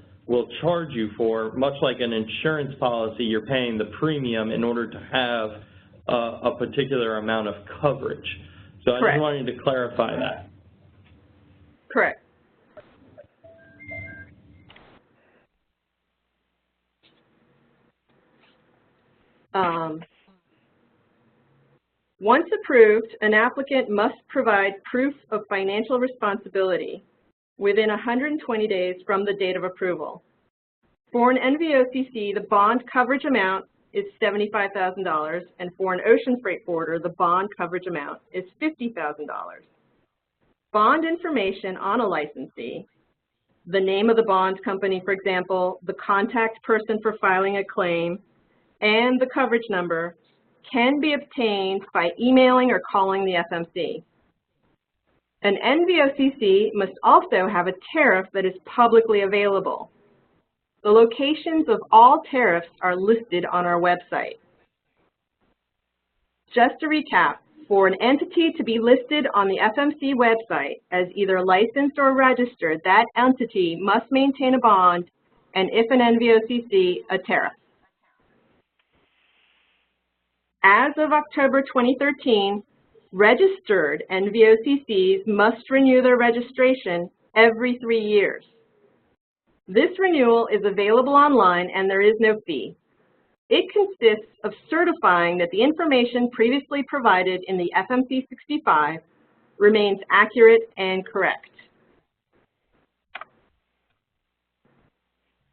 charge you for. Much like an insurance policy, you're paying the premium in order to have a particular amount of coverage. So I just wanted to clarify that. Correct. Once approved, an applicant must provide proof of financial responsibility within 120 days from the date of approval. For an NVOCC, the bond coverage amount is $75,000, and for an ocean freight forwarder, the bond coverage amount is $50,000. Bond information on a licensee, the name of the bond company, for example, the contact person for filing a claim, and the coverage number can be obtained by emailing or calling the FMC. An NVOCC must also have a tariff that is publicly available. The locations of all tariffs are listed on our website. Just to recap, for an entity to be listed on the FMC website as either licensed or registered, that entity must maintain a bond, and if an NVOCC, a tariff. As of October 2013, registered NVOCCs must renew their registration every 3 years. This renewal is available online and there is no fee. It consists of certifying that the information previously provided in the FMC 65 remains accurate and correct.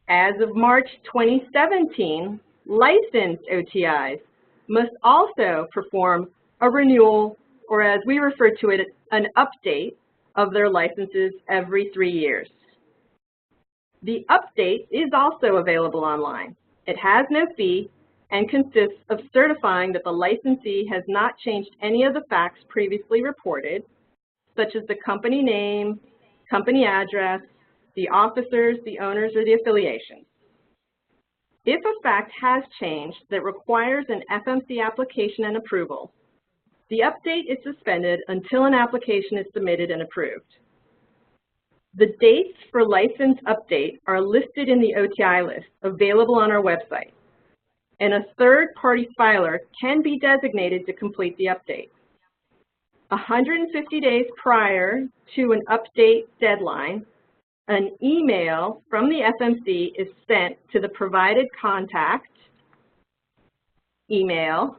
As of March 2017, licensed OTIs must also perform a renewal, or as we refer to it, an update of their licenses every 3 years. The update is also available online. It has no fee and consists of certifying that the licensee has not changed any of the facts previously reported, such as the company name, company address, the officers, the owners, or the affiliations. If a fact has changed that requires an FMC application and approval, the update is suspended until an application is submitted and approved. The dates for license update are listed in the OTI list available on our website, and a third-party filer can be designated to complete the update. 150 days prior to an update deadline, an email from the FMC is sent to the provided contact email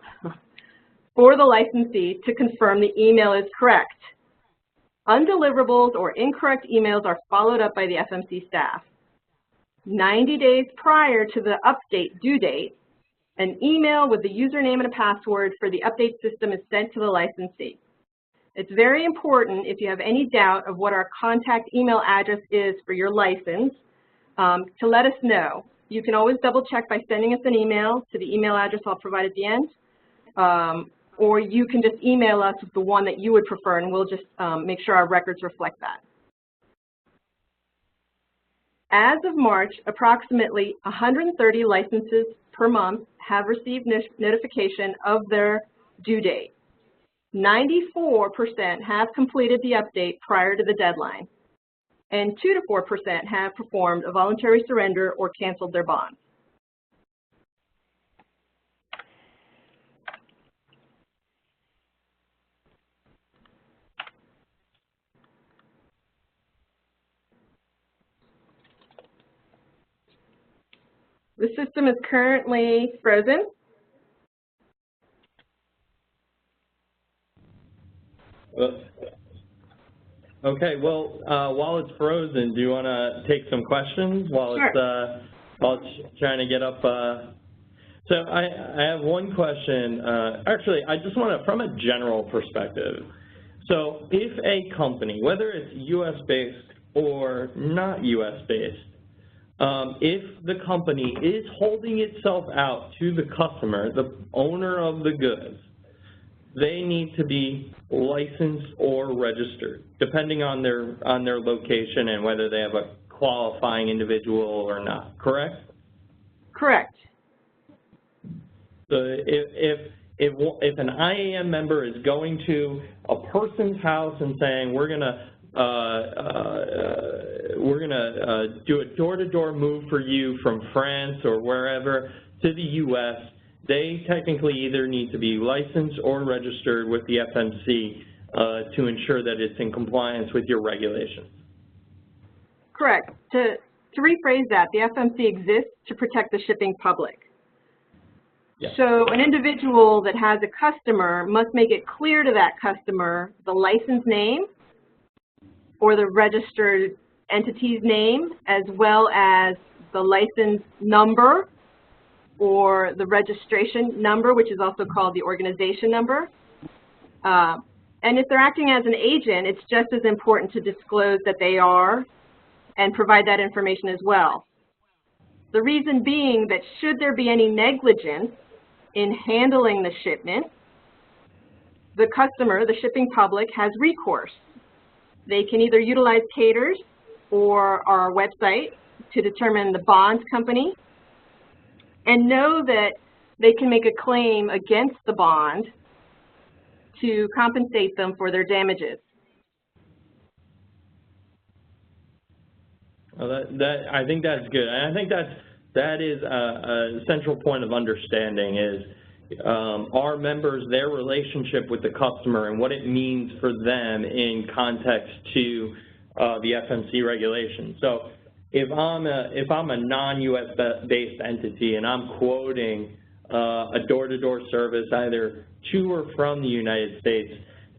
for the licensee to confirm the email is correct. Undeliverables or incorrect emails are followed up by the FMC staff. 90 days prior to the update due date, an email with the username and a password for the update system is sent to the licensee. It's very important, if you have any doubt of what our contact email address is for your license, to let us know. You can always double check by sending us an email to the email address I'll provide at the end, or you can just email us with the one that you would prefer, and we'll just make sure our records reflect that. As of March, approximately 130 licenses per month have received notification of their due date. 94% have completed the update prior to the deadline, and 2 to 4% have performed a voluntary surrender or canceled their bond. The system is currently frozen. Okay, well, while it's frozen, do you want to take some questions while Sure. it's trying to get up? So I have one question. Actually, I just want to, from a general perspective, so if a company, whether it's US-based or not US-based, if the company is holding itself out to the customer, the owner of the goods, they need to be licensed or registered, depending on their location and whether they have a qualifying individual or not, correct? Correct. So if an IAM member is going to a person's house and saying, we're gonna do a door-to-door move for you from France or wherever to the US, they technically either need to be licensed or registered with the FMC to ensure that it's in compliance with your regulations. Correct. To rephrase that, the FMC exists to protect the shipping public. Yes. So an individual that has a customer must make it clear to that customer the license name or the registered entity's name, as well as the license number or the registration number, which is also called the organization number. And if they're acting as an agent, it's just as important to disclose that they are and provide that information as well. The reason being that should there be any negligence in handling the shipment, the customer, the shipping public, has recourse. They can either utilize Caters or our website to determine the bond company and know that they can make a claim against the bond to compensate them for their damages. Well, I think that's good. And I think that is a central point of understanding is our members, their relationship with the customer and what it means for them in context to the FMC regulation. So if I'm a non-US based entity and I'm quoting a door-to-door service either to or from the United States,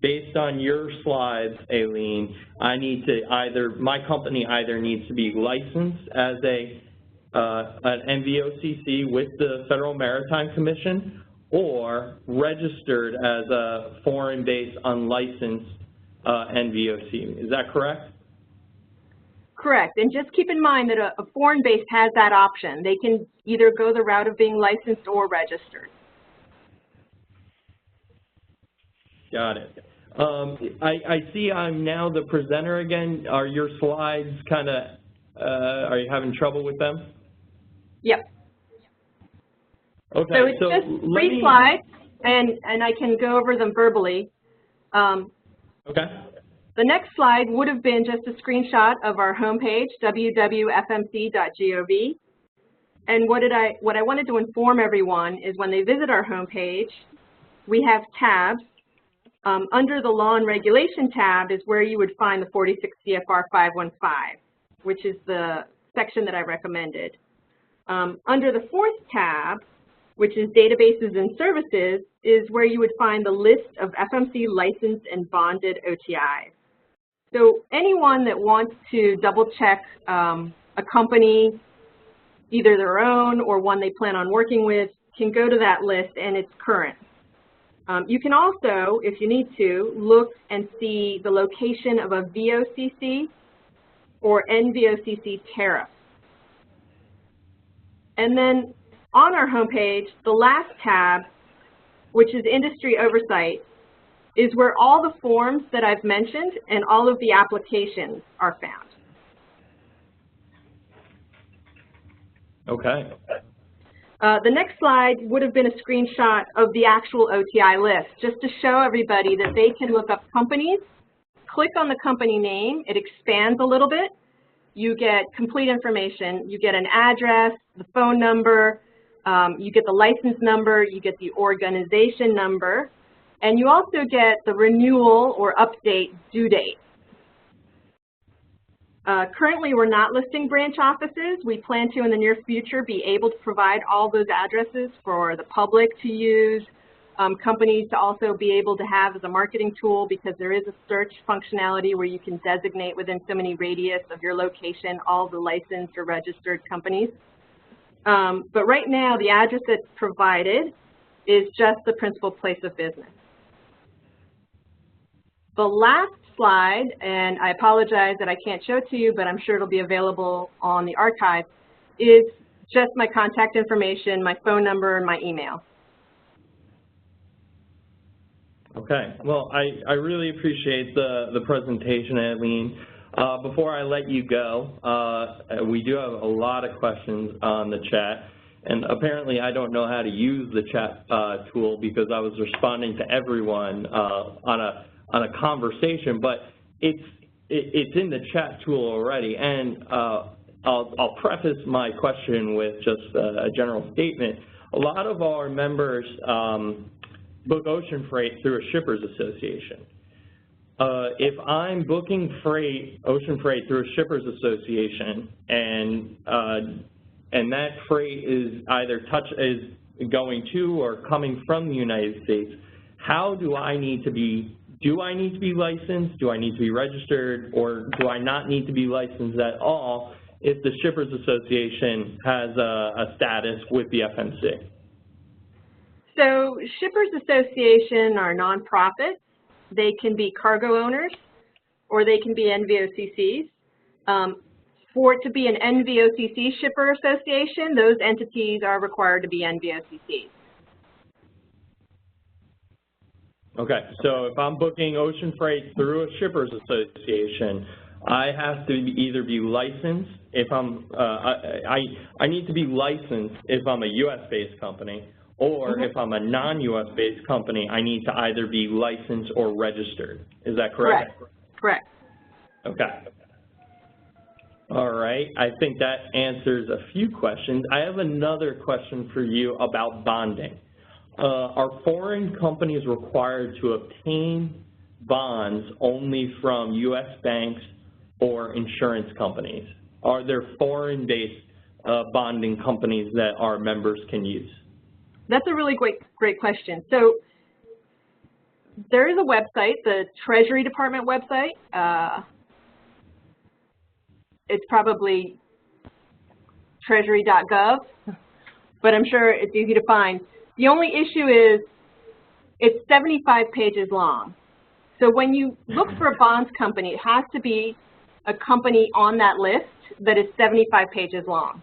based on your slides, Aileen, my company either needs to be licensed as an NVOCC with the Federal Maritime Commission or registered as a foreign-based unlicensed NVOC. Is that correct? Correct. And just keep in mind that a foreign base has that option. They can either go the route of being licensed or registered. Got it. I see I'm now the presenter again. Are your slides kind of, are you having trouble with them? Yep. Okay. So it's just 3 slides, and I can go over them verbally. Okay. The next slide would have been just a screenshot of our homepage, www.fmc.gov. And what I wanted to inform everyone is when they visit our homepage, we have tabs. Under the Law and Regulation tab is where you would find the 46 CFR 515, which is the section that I recommended. Under the 4th tab, which is Databases and Services, is where you would find the list of FMC licensed and bonded OTIs. So anyone that wants to double-check a company, either their own or one they plan on working with, can go to that list, and it's current. You can also, if you need to, look and see the location of a VOCC or NVOCC tariff. And then on our homepage, the last tab, which is Industry Oversight, is where all the forms that I've mentioned and all of the applications are found. Okay. The next slide would have been a screenshot of the actual OTI list, just to show everybody that they can look up companies, click on the company name, it expands a little bit, you get complete information, you get an address, the phone number, you get the license number, you get the organization number, and you also get the renewal or update due date. Currently, we're not listing branch offices. We plan to, in the near future, be able to provide all those addresses for the public to use, companies to also be able to have as a marketing tool, because there is a search functionality where you can designate within so many radius of your location all the licensed or registered companies. But right now, the address that's provided is just the principal place of business. The last slide, and I apologize that I can't show it to you, but I'm sure it'll be available on the archive, is just my contact information, my phone number, and my email. Okay. Well, I really appreciate the presentation, Aileen. Before I let you go, we do have a lot of questions on the chat, and apparently I don't know how to use the chat tool because I was responding to everyone on a conversation, but it's in the chat tool already. And I'll preface my question with just a general statement. A lot of our members book ocean freight through a shippers association. If I'm booking ocean freight through a shippers association, and that freight is either going to or coming from the United States, how do I need to be? Do I need to be licensed? Do I need to be registered? Or do I not need to be licensed at all if the Shippers Association has a status with the FMC? So Shippers Association are nonprofits. They can be cargo owners or they can be NVOCCs. For it to be an NVOCC Shipper Association, those entities are required to be NVOCCs. Okay, so if I'm booking ocean freight through a shippers association, I have to either be licensed if I'm, I need to be licensed if I'm a U.S.-based company, or if I'm a non-U.S.-based company, I need to either be licensed or registered. Is that correct? Correct. Okay. All right, I think that answers a few questions. I have another question for you about bonding. Are foreign companies required to obtain bonds only from U.S. banks or insurance companies? Are there foreign-based bonding companies that our members can use? That's a really great question. So there is a website, the Treasury Department website. It's probably treasury.gov, but I'm sure it's easy to find. The only issue is it's 75 pages long. So when you look for a bonds company, it has to be a company on that list that is 75 pages long.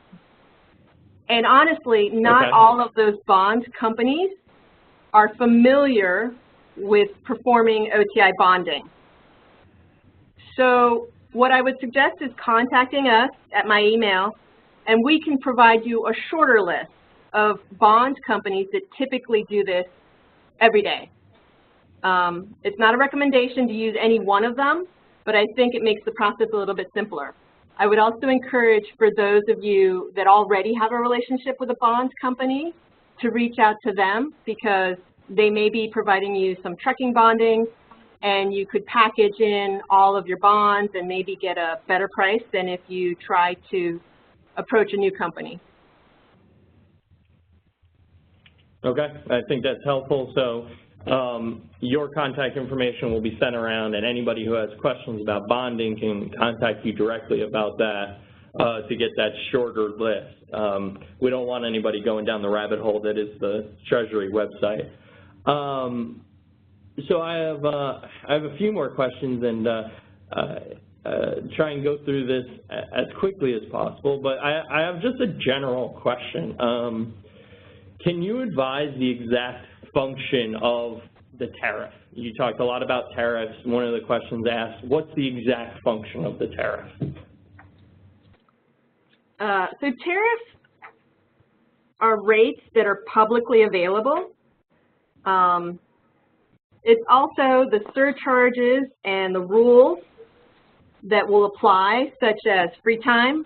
And honestly, not all of those bond companies are familiar with performing OTI bonding. So what I would suggest is contacting us at my email, and we can provide you a shorter list of bond companies that typically do this every day. It's not a recommendation to use any one of them, but I think it makes the process a little bit simpler. I would also encourage for those of you that already have a relationship with a bond company to reach out to them, because they may be providing you some trucking bonding, and you could package in all of your bonds and maybe get a better price than if you try to approach a new company. Okay, I think that's helpful. So your contact information will be sent around, and anybody who has questions about bonding can contact you directly about that to get that shorter list. We don't want anybody going down the rabbit hole that is the Treasury website. So I have a few more questions, and try and go through this as quickly as possible, but I have just a general question. Can you advise the exact function of the tariff? You talked a lot about tariffs. One of the questions asked, what's the exact function of the tariff? So tariffs are rates that are publicly available. It's also the surcharges and the rules that will apply, such as free time,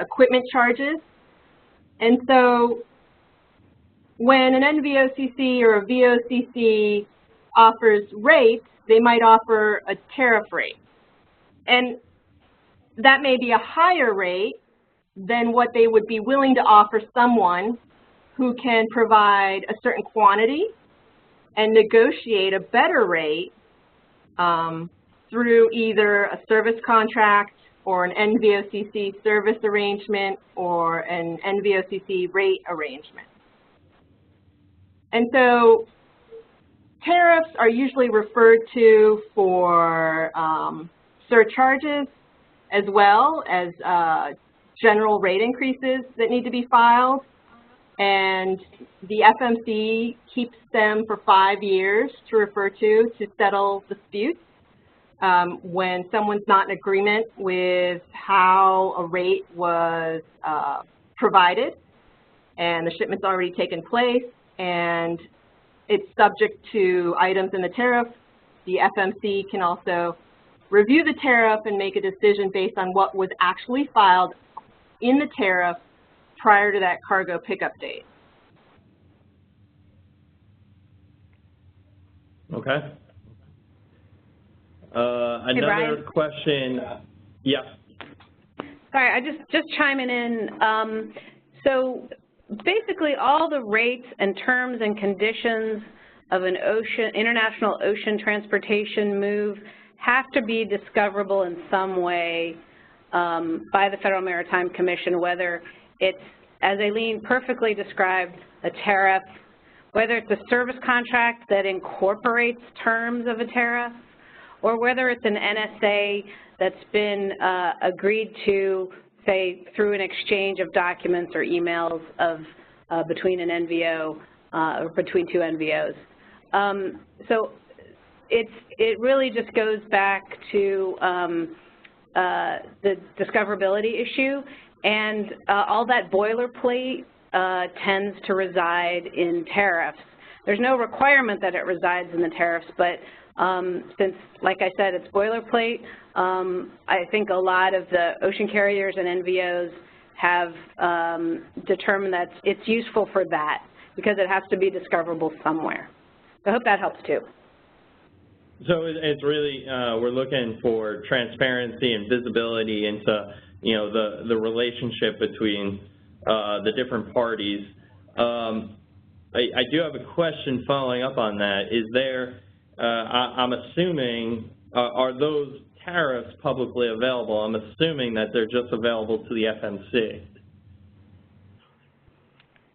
equipment charges. And so when an NVOCC or a VOCC offers rates, they might offer a tariff rate. And that may be a higher rate than what they would be willing to offer someone who can provide a certain quantity and negotiate a better rate through either a service contract or an NVOCC service arrangement or an NVOCC rate arrangement. And so tariffs are usually referred to for surcharges as well as general rate increases that need to be filed. And the FMC keeps them for 5 years to refer to settle disputes. When someone's not in agreement with how a rate was provided and the shipment's already taken place and it's subject to items in the tariff, the FMC can also review the tariff and make a decision based on what was actually filed in the tariff prior to that cargo pickup date. Okay. Another question. Yeah. Sorry, I just chiming in. So basically all the rates and terms and conditions of an international ocean transportation move have to be discoverable in some way by the Federal Maritime Commission, whether it's, as Aileen perfectly described, a tariff, whether it's a service contract that incorporates terms of a tariff, or whether it's an NSA that's been agreed to, say, through an exchange of documents or emails of between an NVO or between two NVOs. So it really just goes back to the discoverability issue, and all that boilerplate tends to reside in tariffs. There's no requirement that it resides in the tariffs, but since, like I said, it's boilerplate, I think a lot of the ocean carriers and NVOs have determined that it's useful for that because it has to be discoverable somewhere. So I hope that helps too. So it's really, we're looking for transparency and visibility into, you know, the relationship between the different parties. I do have a question following up on that. Is there, I'm assuming, are those tariffs publicly available? I'm assuming that they're just available to the FMC.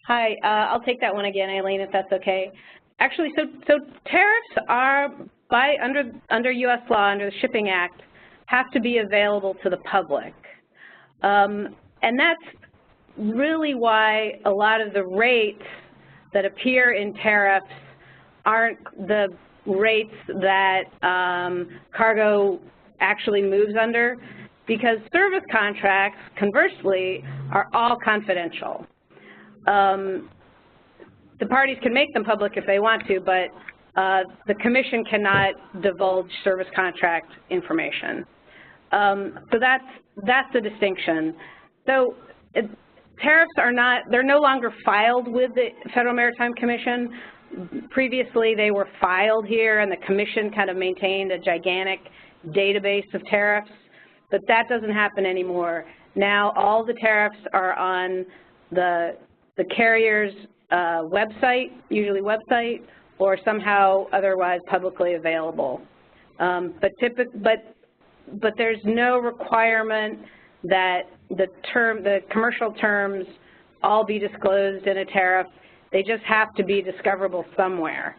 Hi, I'll take that one again, Eileen, if that's okay. Actually, so tariffs are, under U.S. law, under the Shipping Act, have to be available to the public. And that's really why a lot of the rates that appear in tariffs aren't the rates that cargo actually moves under, because service contracts, conversely, are all confidential. The parties can make them public if they want to, but the Commission cannot divulge service contract information. So that's the distinction. So tariffs are not, they're no longer filed with the Federal Maritime Commission. Previously, they were filed here, and the Commission kind of maintained a gigantic database of tariffs, but that doesn't happen anymore. Now, all the tariffs are on the carrier's website, usually website, or somehow otherwise publicly available. But there's no requirement that the commercial terms all be disclosed in a tariff. They just have to be discoverable somewhere,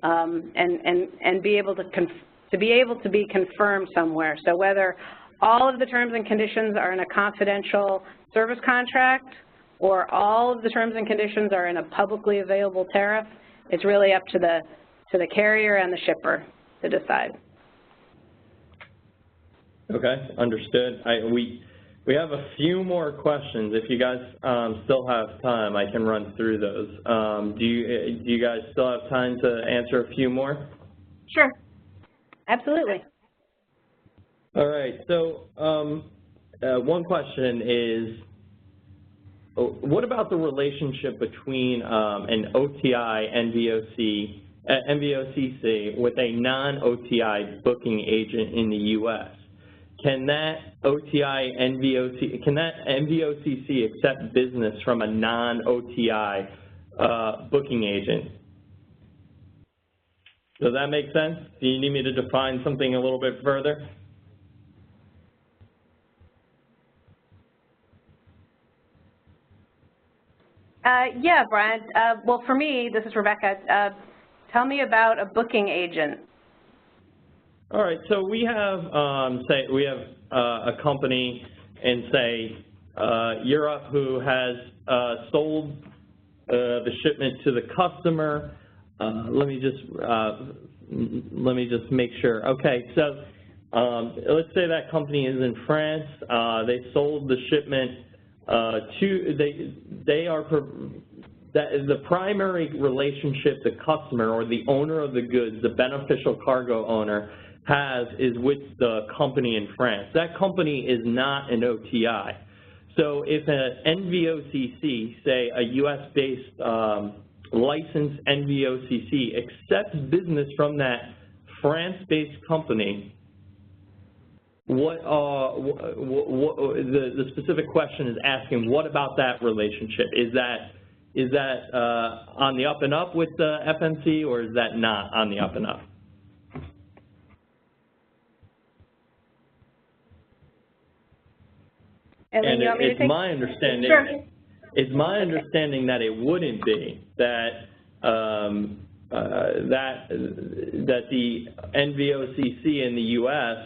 and be able to be confirmed somewhere. So whether all of the terms and conditions are in a confidential service contract, or all of the terms and conditions are in a publicly available tariff, it's really up to the carrier and the shipper to decide. Okay, understood. We have a few more questions. If you guys still have time, I can run through those. Do you guys still have time to answer a few more? Sure. Absolutely. All right. So one question is, what about the relationship between an OTI NVOCC with a non-OTI booking agent in the U.S.? Can that NVOCC accept business from a non-OTI booking agent? Does that make sense? Do you need me to define something a little bit further? Yeah, Brian. Well, for me, this is Rebecca. Tell me about a booking agent. All right. So we have, say, a company in, say, Europe who has sold the shipment to the customer. Let me just make sure. Okay. So let's say that company is in France. They sold the shipment. The primary relationship the customer or the owner of the goods, the beneficial cargo owner, is with the company in France. That company is not an OTI. So if an NVOCC, say a U.S.-based licensed NVOCC, accepts business from that France-based company, the specific question is asking, what about that relationship? Is that on the up and up with the FMC, or is that not on the up and up? And it's my understanding. Sure. It's my understanding that it wouldn't be, that that the NVOCC in the U.S.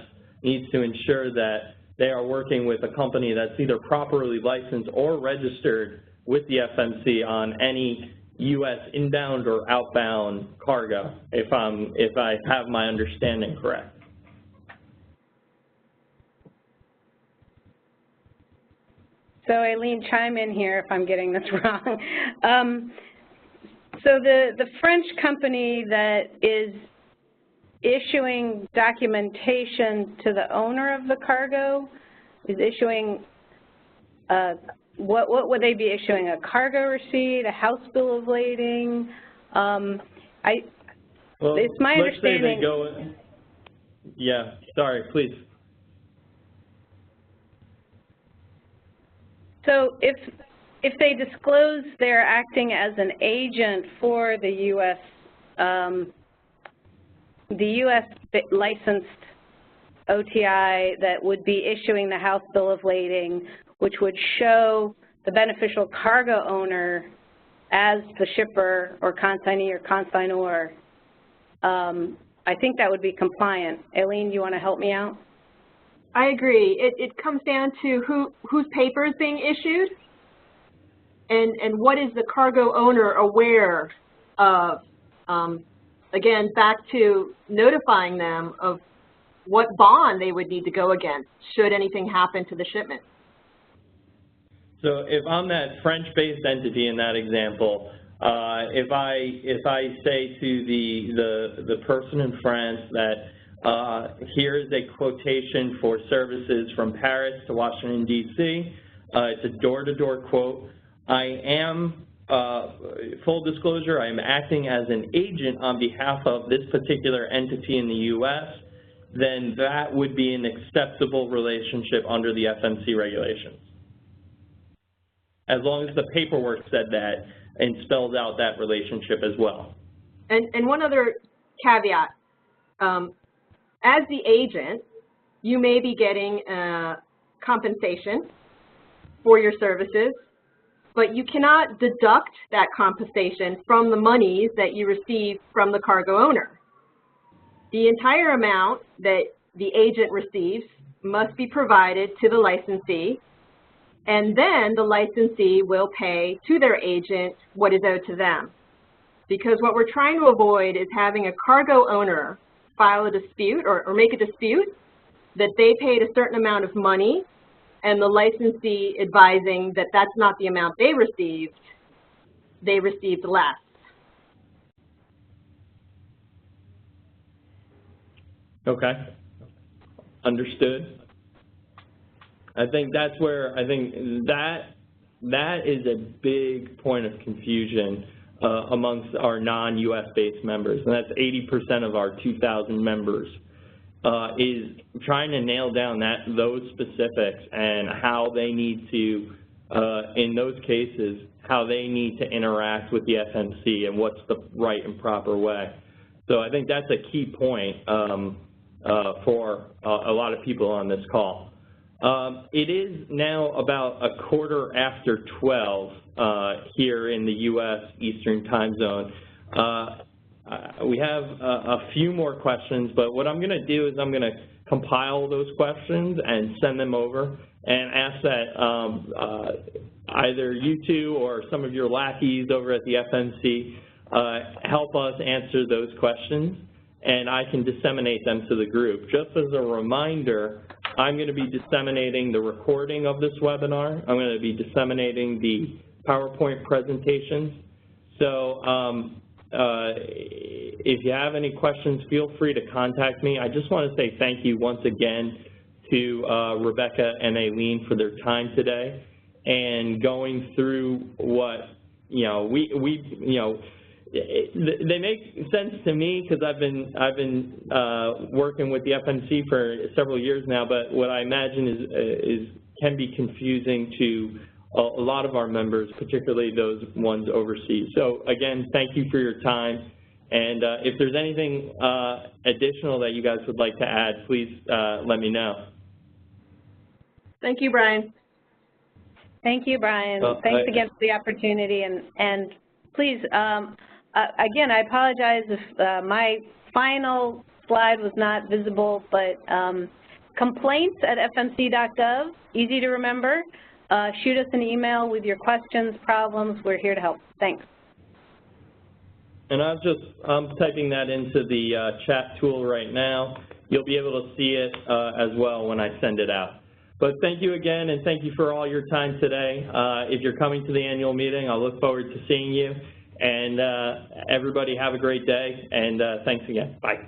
needs to ensure that they are working with a company that's either properly licensed or registered with the FMC on any U.S. inbound or outbound cargo, if I have my understanding correct. So Eileen, chime in here if I'm getting this wrong. So the French company that is issuing documentation to the owner of the cargo is issuing, what would they be issuing? A cargo receipt, a house bill of lading? It's my understanding. Say they go, yeah, sorry, please. So if if they disclose they're acting as an agent for the U.S. Licensed OTI that would be issuing the House Bill of Lading, which would show the beneficial cargo owner as the shipper or consignee or consignor, I think that would be compliant. Aileen, you want to help me out? I agree. It comes down to whose paper is being issued and what is the cargo owner aware of. Again, back to notifying them of what bond they would need to go against should anything happen to the shipment. So if I'm that French-based entity in that example, if I say to the person in France that here is a quotation for services from Paris to Washington, D.C., it's a door-to-door quote. I am, full disclosure, I am acting as an agent on behalf of this particular entity in the U.S., then that would be an acceptable relationship under the FMC regulations, as long as the paperwork said that and spells out that relationship as well. And one other caveat, as the agent, you may be getting compensation for your services, but you cannot deduct that compensation from the monies that you receive from the cargo owner. The entire amount that the agent receives must be provided to the licensee, and then the licensee will pay to their agent what is owed to them. Because what we're trying to avoid is having a cargo owner file a dispute or make a dispute that they paid a certain amount of money and the licensee advising that that's not the amount they received less. Okay, understood. I think that's where, that is a big point of confusion amongst our non-US based members, and that's 80% of our 2,000 members, is trying to nail down those specifics and how they need to, in those cases, how they need to interact with the FMC and what's the right and proper way. So I think that's a key point for a lot of people on this call. It is now about 12:15 here in the U.S. Eastern Time Zone. We have a few more questions, but what I'm going to do is I'm going to compile those questions and send them over and ask that either you two or some of your lackeys over at the FMC help us answer those questions, and I can disseminate them to the group. Just as a reminder, I'm going to be disseminating the recording of this webinar. I'm going to be disseminating the PowerPoint presentations. So if you have any questions, feel free to contact me. I just want to say thank you once again to Rebecca and Aileen for their time today and going through what, they make sense to me because I've been working with the FMC for several years now, but what I imagine can be confusing to a lot of our members, particularly those ones overseas. So again, thank you for your time, and if there's anything additional that you guys would like to add, please let me know. Thank you, Brian. Thank you, Brian. Thanks again for the opportunity, and please, again, I apologize if my final slide was not visible, but complaints@fmc.gov, easy to remember. Shoot us an email with your questions, problems. We're here to help. Thanks. And I'm typing that into the chat tool right now. You'll be able to see it as well when I send it out. But thank you again, and thank you for all your time today. If you're coming to the annual meeting, I'll look forward to seeing you. And everybody have a great day, and thanks again. Bye.